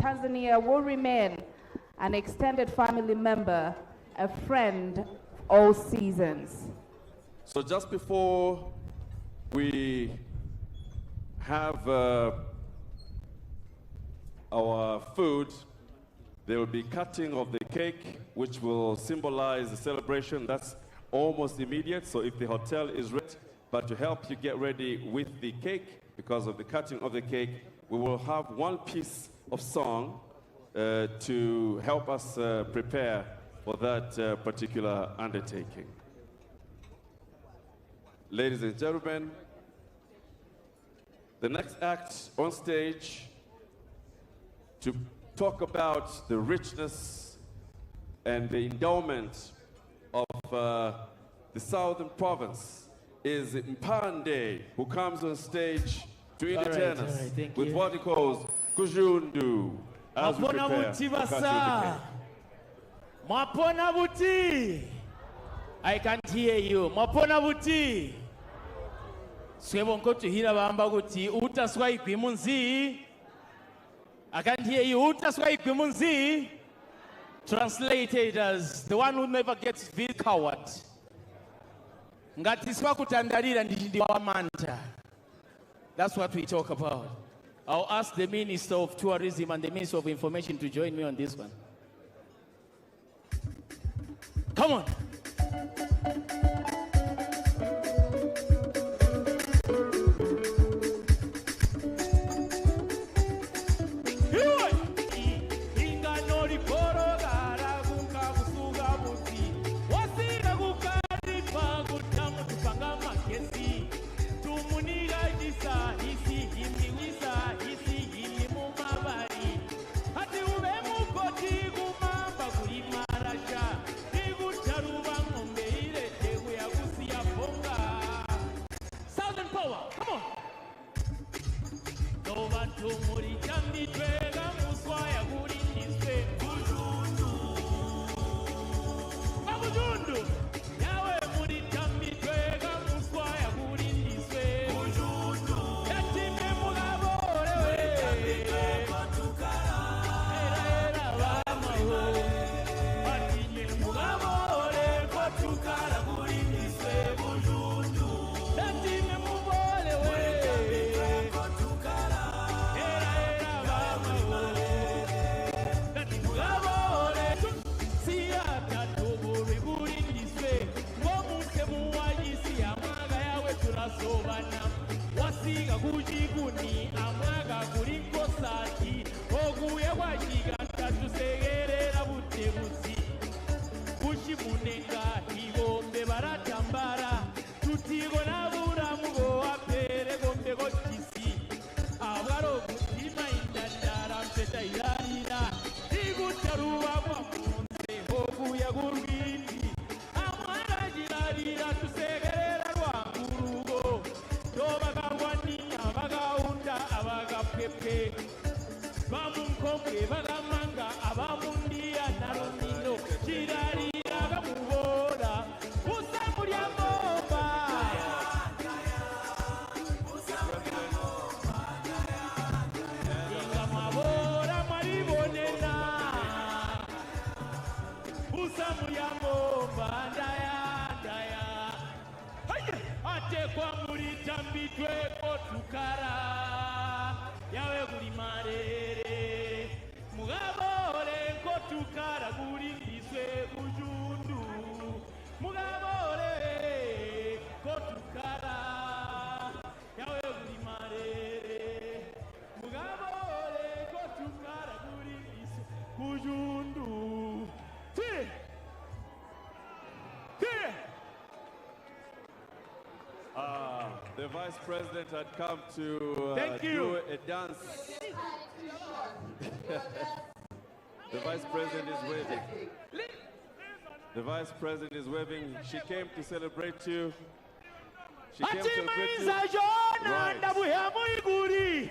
an extended family member, a friend all seasons. So just before we have our food, there will be cutting of the cake, which will symbolize the celebration. That's almost immediate, so if the hotel is ready, but to help you get ready with the cake, because of the cutting of the cake, we will have one piece of song to help us prepare for that particular undertaking. Ladies and gentlemen, the next act on stage to talk about the richness and the endowment of the southern province is Mpande, who comes on stage to entertain us with what he calls Kujundu. As we prepare to cut the Mapona buti. I can't hear you. Mapona buti. Swebonko to hira bamba guti. Uta swai kwimunzi. I can't hear you. Uta swai kwimunzi. Translated as the one who never gets feel coward. Ngati swa kutandarira ndi wa manta. That's what we talk about. I'll ask the Minister of Tourism and the Minister of Information to join me on this one. Come on. The Vice President had come to do a dance. The Vice President is waving. The Vice President is waving. She came to celebrate you. She came to greet you. Batimaiza Jona Right. ndabuya muiguri.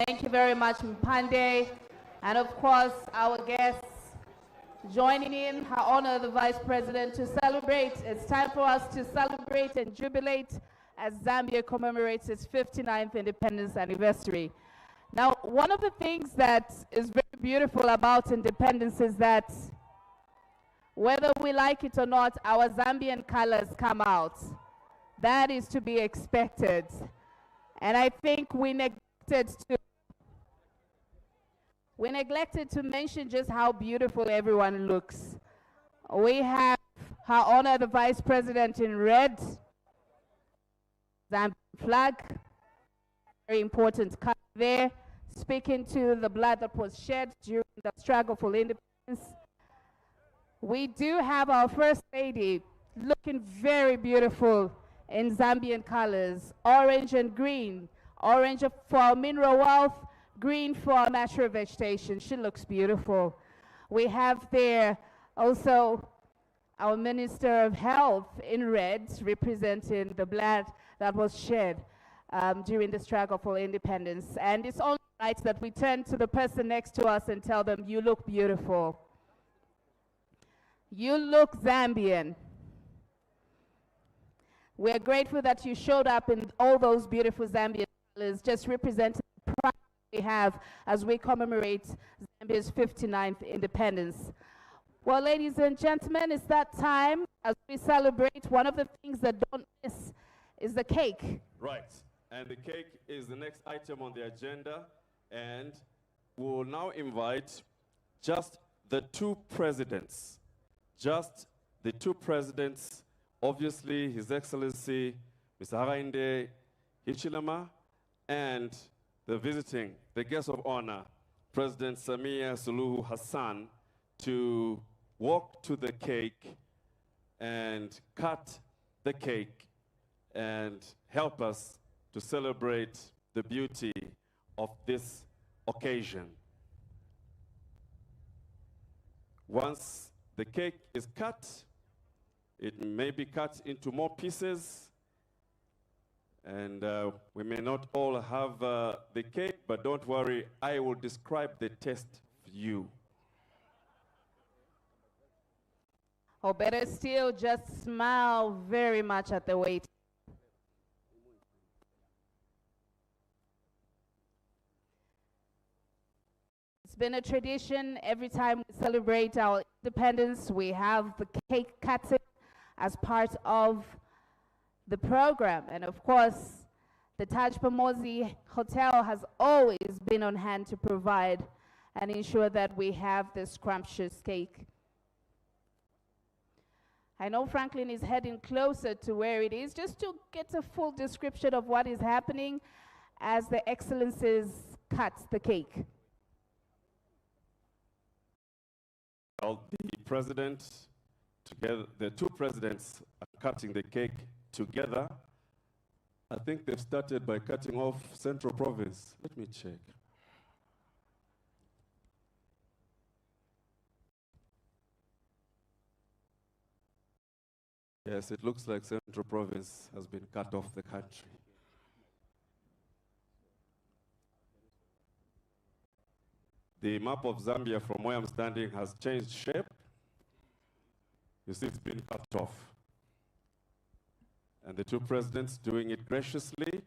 Thank you very much, Mpande. And of course, our guests joining in her honor, the Vice President, to celebrate. It's time for us to celebrate and jubilate as Zambia commemorates its 59th independence anniversary. Now, one of the things that is very beautiful about independence is that whether we like it or not, our Zambian colors come out. That is to be expected. And I think we neglected to mention just how beautiful everyone looks. We have her honor, the Vice President, in red, Zambian flag, very important color there, speaking to the blood that was shed during the struggle for independence. We do have our First Lady looking very beautiful in Zambian colors, orange and green. Orange for our mineral wealth, green for our natural vegetation. She looks beautiful. We have there also our Minister of Health in red, representing the blood that was shed during the struggle for independence. And it's only right that we turn to the person next to us and tell them, you look beautiful. You look Zambian. We're grateful that you showed up in all those beautiful Zambian colors, just representing the pride we have as we commemorate Zambia's 59th independence. Well, ladies and gentlemen, it's that time as we celebrate. One of the things that don't miss is the cake. Right, and the cake is the next item on the agenda, and we'll now invite just the two presidents, obviously His Excellency Mr. Hakainde Hichilema, and the guest of honor, President Samia Suluhu Hassan, to walk to the cake and cut the cake and help us to celebrate the beauty of this occasion. Once the cake is cut. It may be cut into more pieces. And we may not all have the cake, but don't worry, I will describe the taste for you. Or better still, just smile very much at the waiter. It's been a tradition every time we celebrate our independence, we have the cake cutting as part of the program. And of course, the Taj Pamozi Hotel has always been on hand to provide and ensure that we have this scrumptious cake. I know Franklin is heading closer to where it is, just to get a full description of what is happening as the Excellencies cut the cake. Well, the president, together, the two presidents are cutting the cake together. I think they've started by cutting off Central Province. Let me check. Yes, it looks like Central Province has been cut off the country. The map of Zambia from where I'm standing has changed shape. You see, it's been cut off. And the two presidents doing it graciously.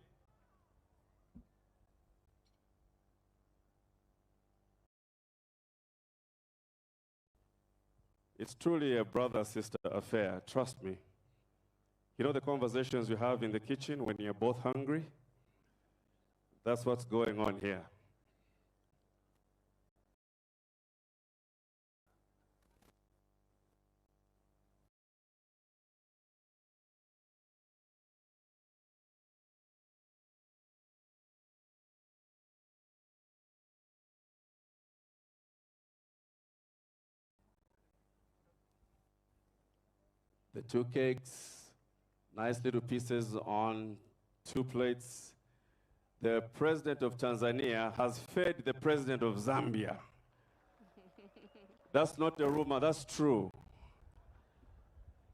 It's truly a brother-sister affair, trust me. You know the conversations you have in the kitchen when you're both hungry? That's what's going on here. The two cakes, nice little pieces on two plates. The president of Tanzania has fed the president of Zambia. That's not a rumor, that's true.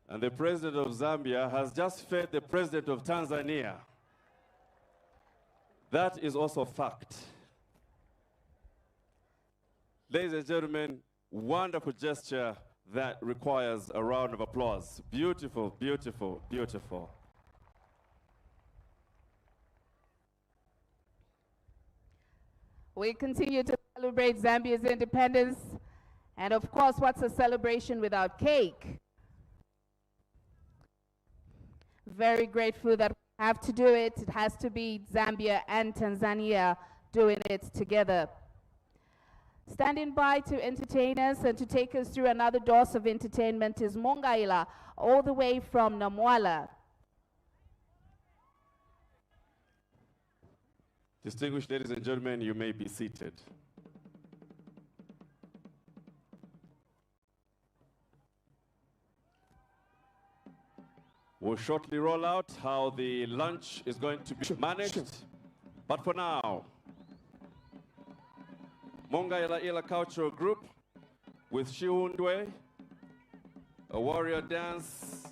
And the president of Zambia has just fed the president of Tanzania. That is also fact. Ladies and gentlemen, wonderful gesture that requires a round of applause. Beautiful, beautiful, beautiful. We continue to celebrate Zambia's independence. And of course, what's a celebration without cake? Very grateful that we have to do it. It has to be Zambia and Tanzania doing it together. Standing by to entertain us and to take us through another dose of entertainment is Mongaila, all the way from Namwala. Distinguished ladies and gentlemen, you may be seated. We'll shortly roll out how the lunch is going to be managed. But for now, Mongaila Ila Cultural Group with Shiundwe, a warrior dance,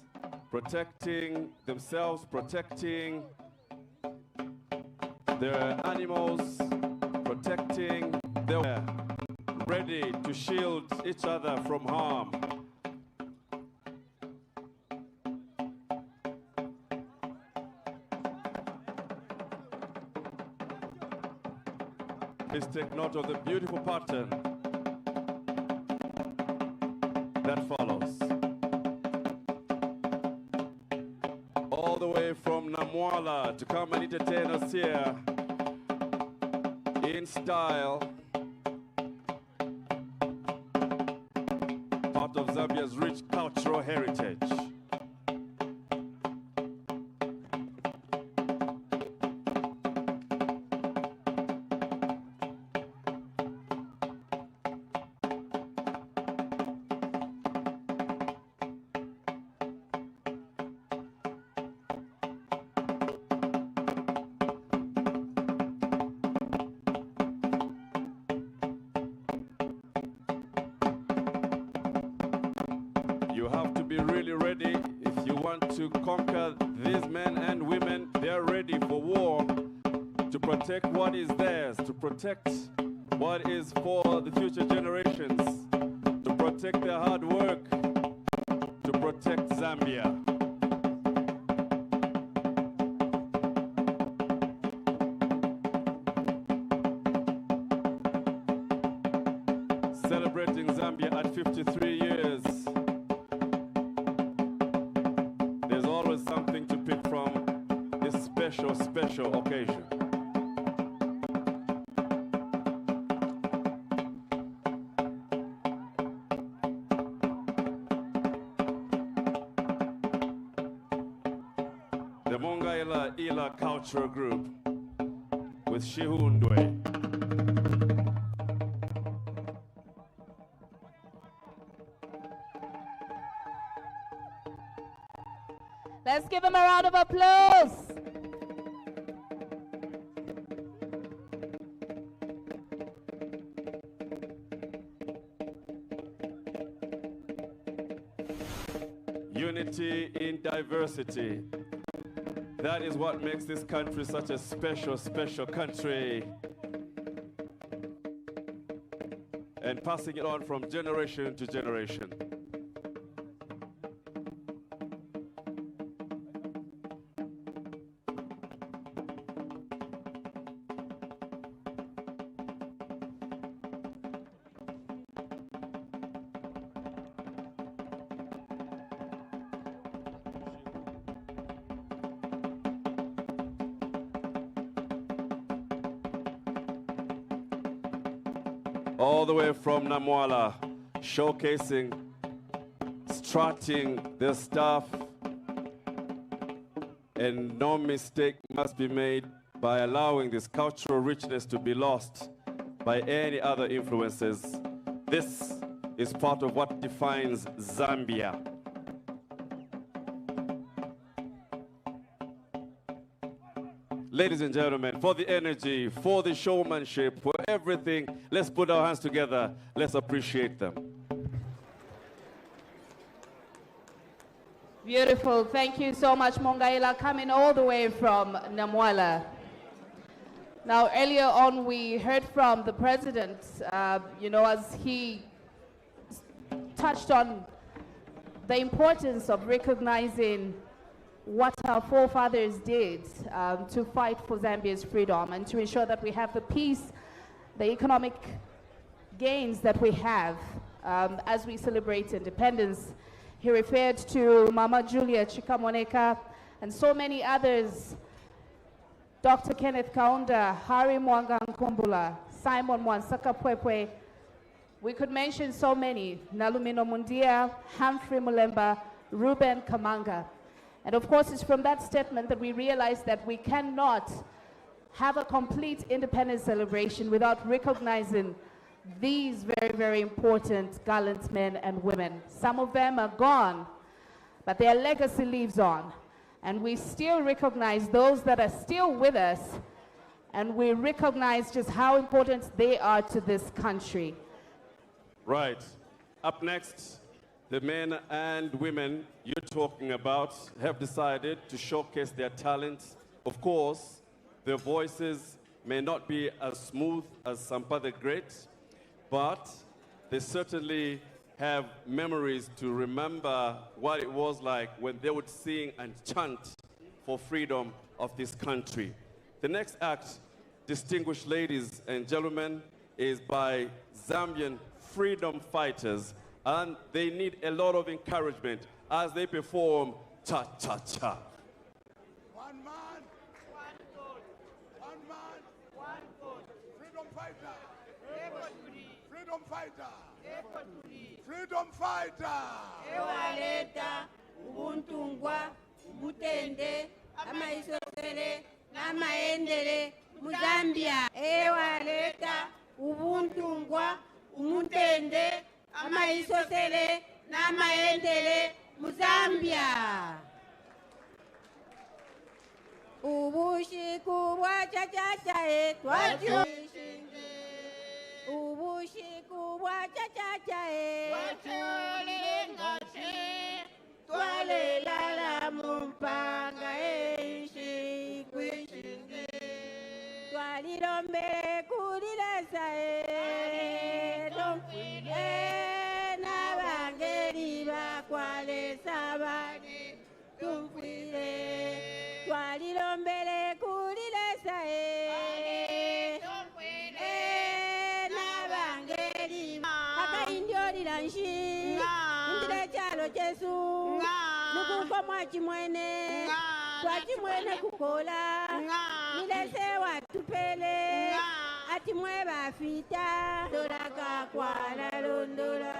protecting themselves, protecting their animals, protecting their ready to shield each other from harm. Please take note of the beautiful pattern that follows. All the way from Namwala to come and entertain us here in style. Part of Zambia's rich cultural heritage. You have to be really ready if you want to conquer these men and women. They're ready for war, to protect what is theirs, to protect what is for the future generations, to protect their hard work, to protect Zambia. Celebrating Zambia at 53 years. There's always something to pick from this special occasion. The Mongaila Ila Cultural Group with Shihundwe. Let's give him a round of applause. Unity in diversity. That is what makes this country such a special country. And passing it on from generation to generation. All the way from Namwala, showcasing, strutting their stuff, and no mistake must be made by allowing this cultural richness to be lost by any other influences. This is part of what defines Zambia. Ladies and gentlemen, for the energy, for the showmanship, for everything, let's put our hands together. Let's appreciate them. Beautiful. Thank you so much, Mongaila, coming all the way from Namwala. Now, earlier on, we heard from the president, as he touched on the importance of recognizing what our forefathers did to fight for Zambia's freedom and to ensure that we have the peace, the economic gains that we have as we celebrate independence. He referred to Mama Julia Chikamoneka and so many others, Dr. Kenneth Kaunda, Hari Mwanga Nkumbula, Simon Mwansaka Pwepwe. We could mention so many, Nalumino Mundia, Humphrey Mulemba, Ruben Kamanga. And of course, it's from that statement that we realize that we cannot have a complete independence celebration without recognizing these very, very important gallant men and women. Some of them are gone, but their legacy lives on. And we still recognize those that are still with us, and we recognize just how important they are to this country. Right. Up next, the men and women you're talking about have decided to showcase their talents. Of course, their voices may not be as smooth as Sampa the Great, but they certainly have memories to remember what it was like when they would sing and chant for freedom of this country. The next act, distinguished ladies and gentlemen, is by Zambian freedom fighters, and they need a lot of encouragement as they perform cha-cha-cha. One man, one goal. One man, one goal. Freedom fighter. Freedom fighter. Freedom fighter. Ewaleta, ubuntungwa, ubutende, amaisosele, namaendele, Muzambia. Ewaleta, ubuntungwa, umutende, amaisosele, namaendele, Muzambia. Ubushiku bwa cha-cha-cha twaju. Ubushiku bwa cha-cha-cha twaju. twalilombele kulilesa nabangeli bakwalesa bali tumfwile twalilombele kulilesa nabangeli akaindiolila nshi ndile chalo chesu nukuko mwachimwene twachimwene kukola nilese watupele ati mwe bafita dolaka kwala londola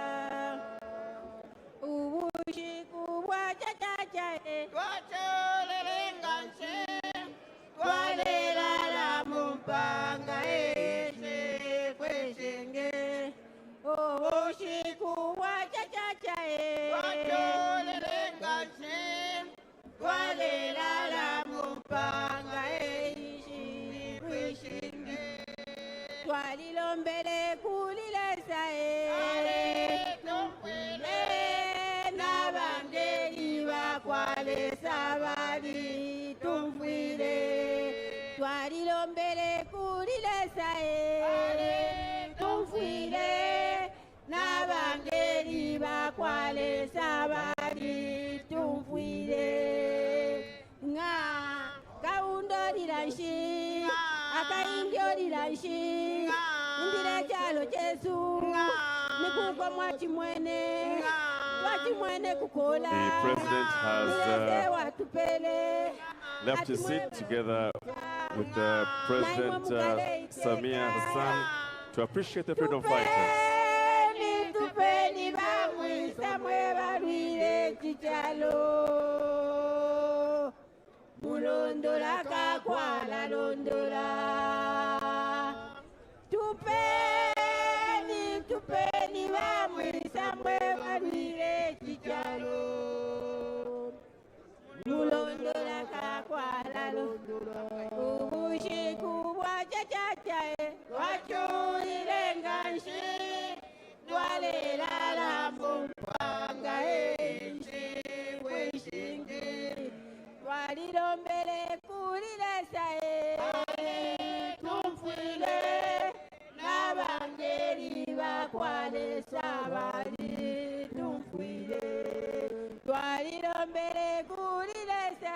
ubushiku bwa chachacha twacholelelanganse twalelala mumpanga ese kwesenge ubushiku bwa chachacha twacholelelanganse twalelala mumpanga ese kwesenge twalilombele kulilesa nabangeli bakwalesa bali tumfwile twalilombele kulilesa tumfwile nabangeli bakwalesa bali tumfwile nga kaundolila nshi akaindiolila nshi indile chalo chesu nikuko mwachimwene twachimwene kukola The president has left his seat together with the President Samia Hassan to appreciate the freedom fighters. Tupeni bamwisa mwe balwile chichalo mulondola kakwala londola tupeni bamwisa mwe balwile chichalo mulondola kakwala londola ubushiku bwa chachacha wachulile nganshi twalelala mumpanga enshi kweshingi twalilombele kulilesa tumfwile nabangeli bakwalesa bali tumfwile twalilombele kulilesa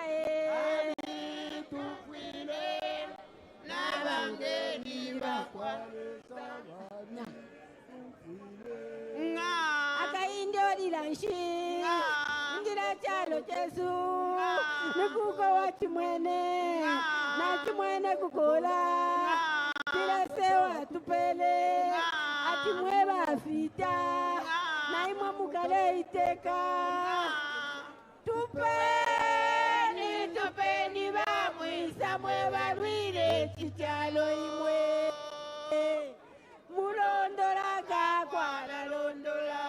tumfwile nabangeli bakwalesa bali akaindiolila nshi ngira chalo chesu nikuko wachimwene nachimwene kukola tilese watupele atimwe bafita naimwe mukale iteka tupeni bamwisa mwe balwile chichalo imwe mulondola kakwala londola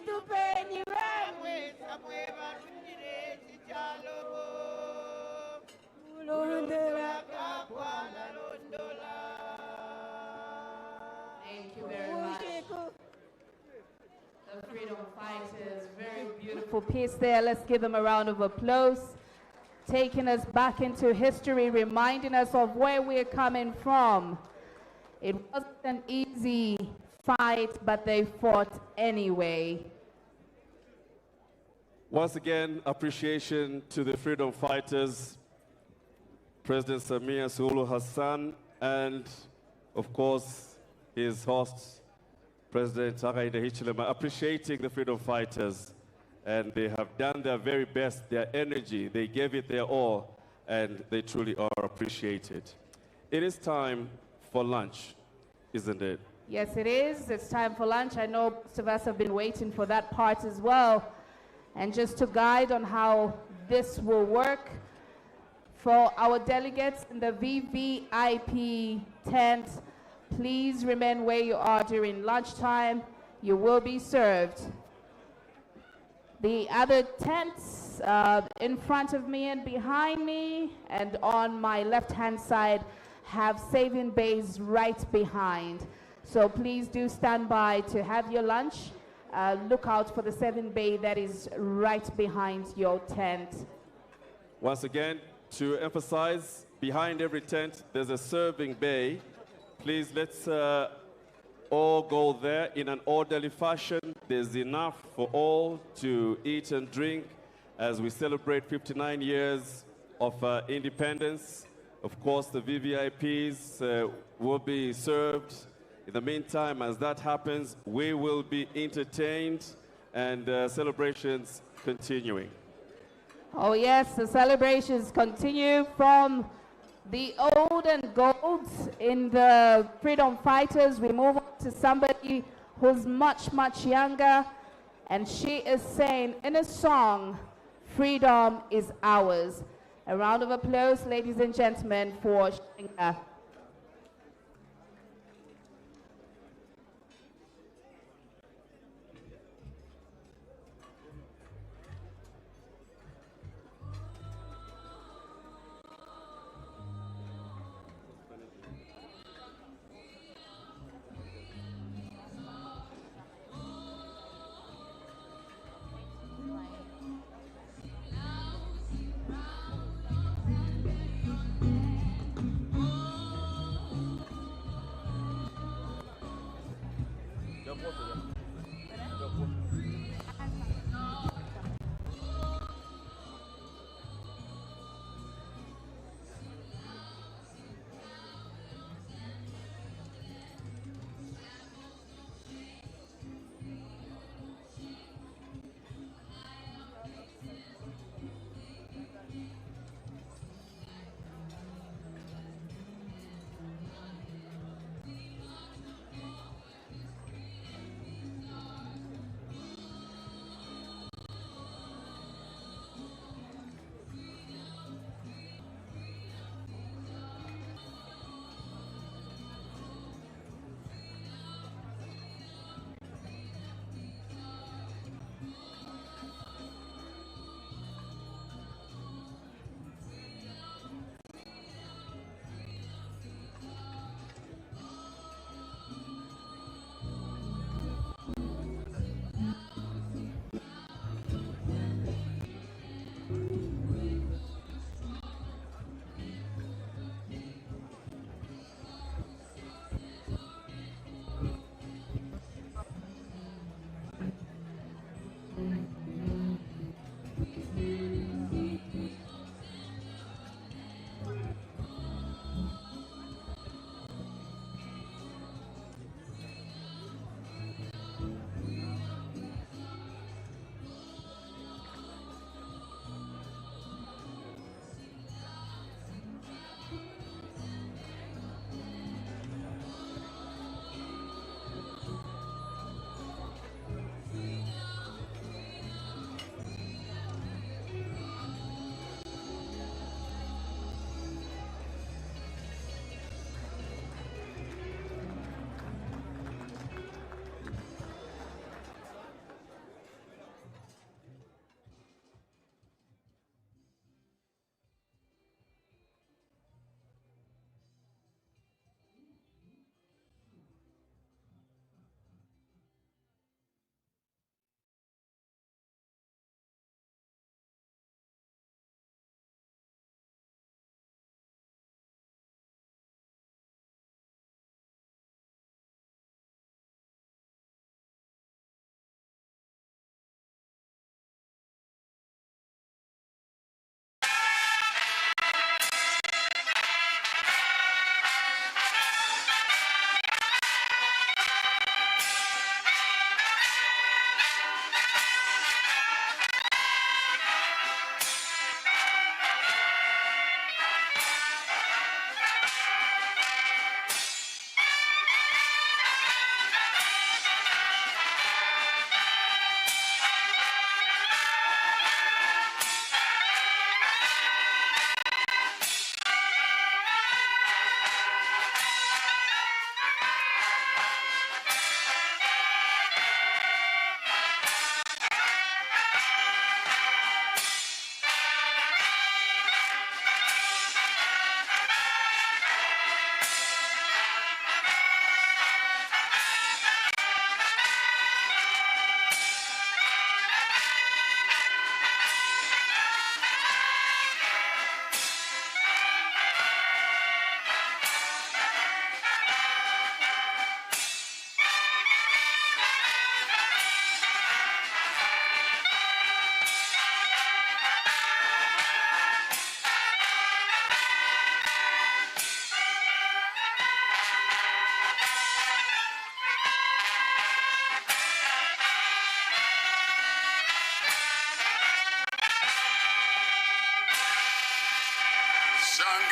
tupeni bamwisa mwe balwile chichalo mulondola kakwala londola. Thank you very much. The freedom fighters, very beautiful piece there. Let's give them a round of applause. Taking us back into history, reminding us of where we're coming from. It wasn't an easy fight, but they fought anyway. Once again, appreciation to the freedom fighters, President Samia Suluhu Hassan, and of course, his host, President Akishiriki, appreciating the freedom fighters. And they have done their very best, their energy, they gave it their all, and they truly are appreciated. It is time for lunch, isn't it? Yes, it is. It's time for lunch. I know most of us have been waiting for that part as well. And just to guide on how this will work, for our delegates in the VVIP tent, please remain where you are during lunchtime. You will be served. The other tents in front of me and behind me and on my left-hand side have saving bays right behind. So please do stand by to have your lunch. Look out for the 7 bay that is right behind your tent. Once again, to emphasize, behind every tent, there's a serving bay. Please, let's all go there in an orderly fashion. There's enough for all to eat and drink as we celebrate 59 years of independence. Of course, the VVIPs will be served. In the meantime, as that happens, we will be entertained and celebrations continuing. Oh yes, the celebrations continue from the old and golds in the freedom fighters. We move on to somebody who's much, much younger, and she is saying in a song, "Freedom is ours." A round of applause, ladies and gentlemen, for Yanga.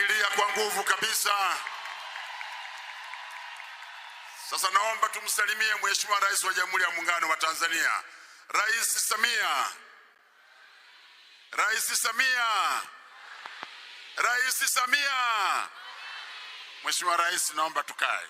Shangilia kwa nguvu kabisa. Sasa naomba tumsalimie Mheshimiwa Rais wa Jamhuri ya Muungano wa Tanzania, Rais Samia. Rais Samia. Rais Samia. Mheshimiwa Rais, naomba tukae.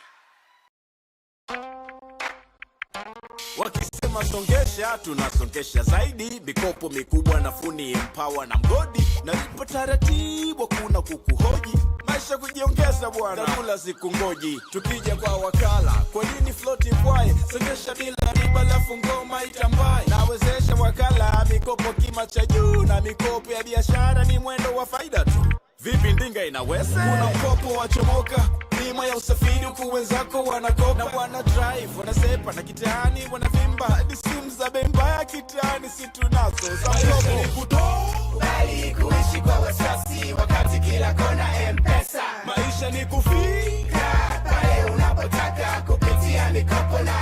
Wakisema songesha, tunasongesha zaidi. Mikopo mikubwa na funi empower na mgodi. Nalipa taratibu, kuna kukuhoji. Maisha kujiongeza bwana, kula siku ngoji. Tukija kwa wakala, kwa nini floating kwae? Songesha bila riba lafu ngoma itambaye. Nawezesha wakala, mikopo kima cha juu. Na mikopo ya biashara ni mwendo wa faida tu. Vipi ndinga inaweze? Kuna mkopo wa chomoka, bima ya usafiri huku wenzako wanakopa. Na wana drive, wanasepa na kitaani wanavimba. Hadi simu za bemba ya kitaani si tunazo za mkopo. Ni kutobali kuishi kwa wasiwasi wakati kila kona M-Pesa. Maisha ni kufika pale unapotaka kupitia mikopo na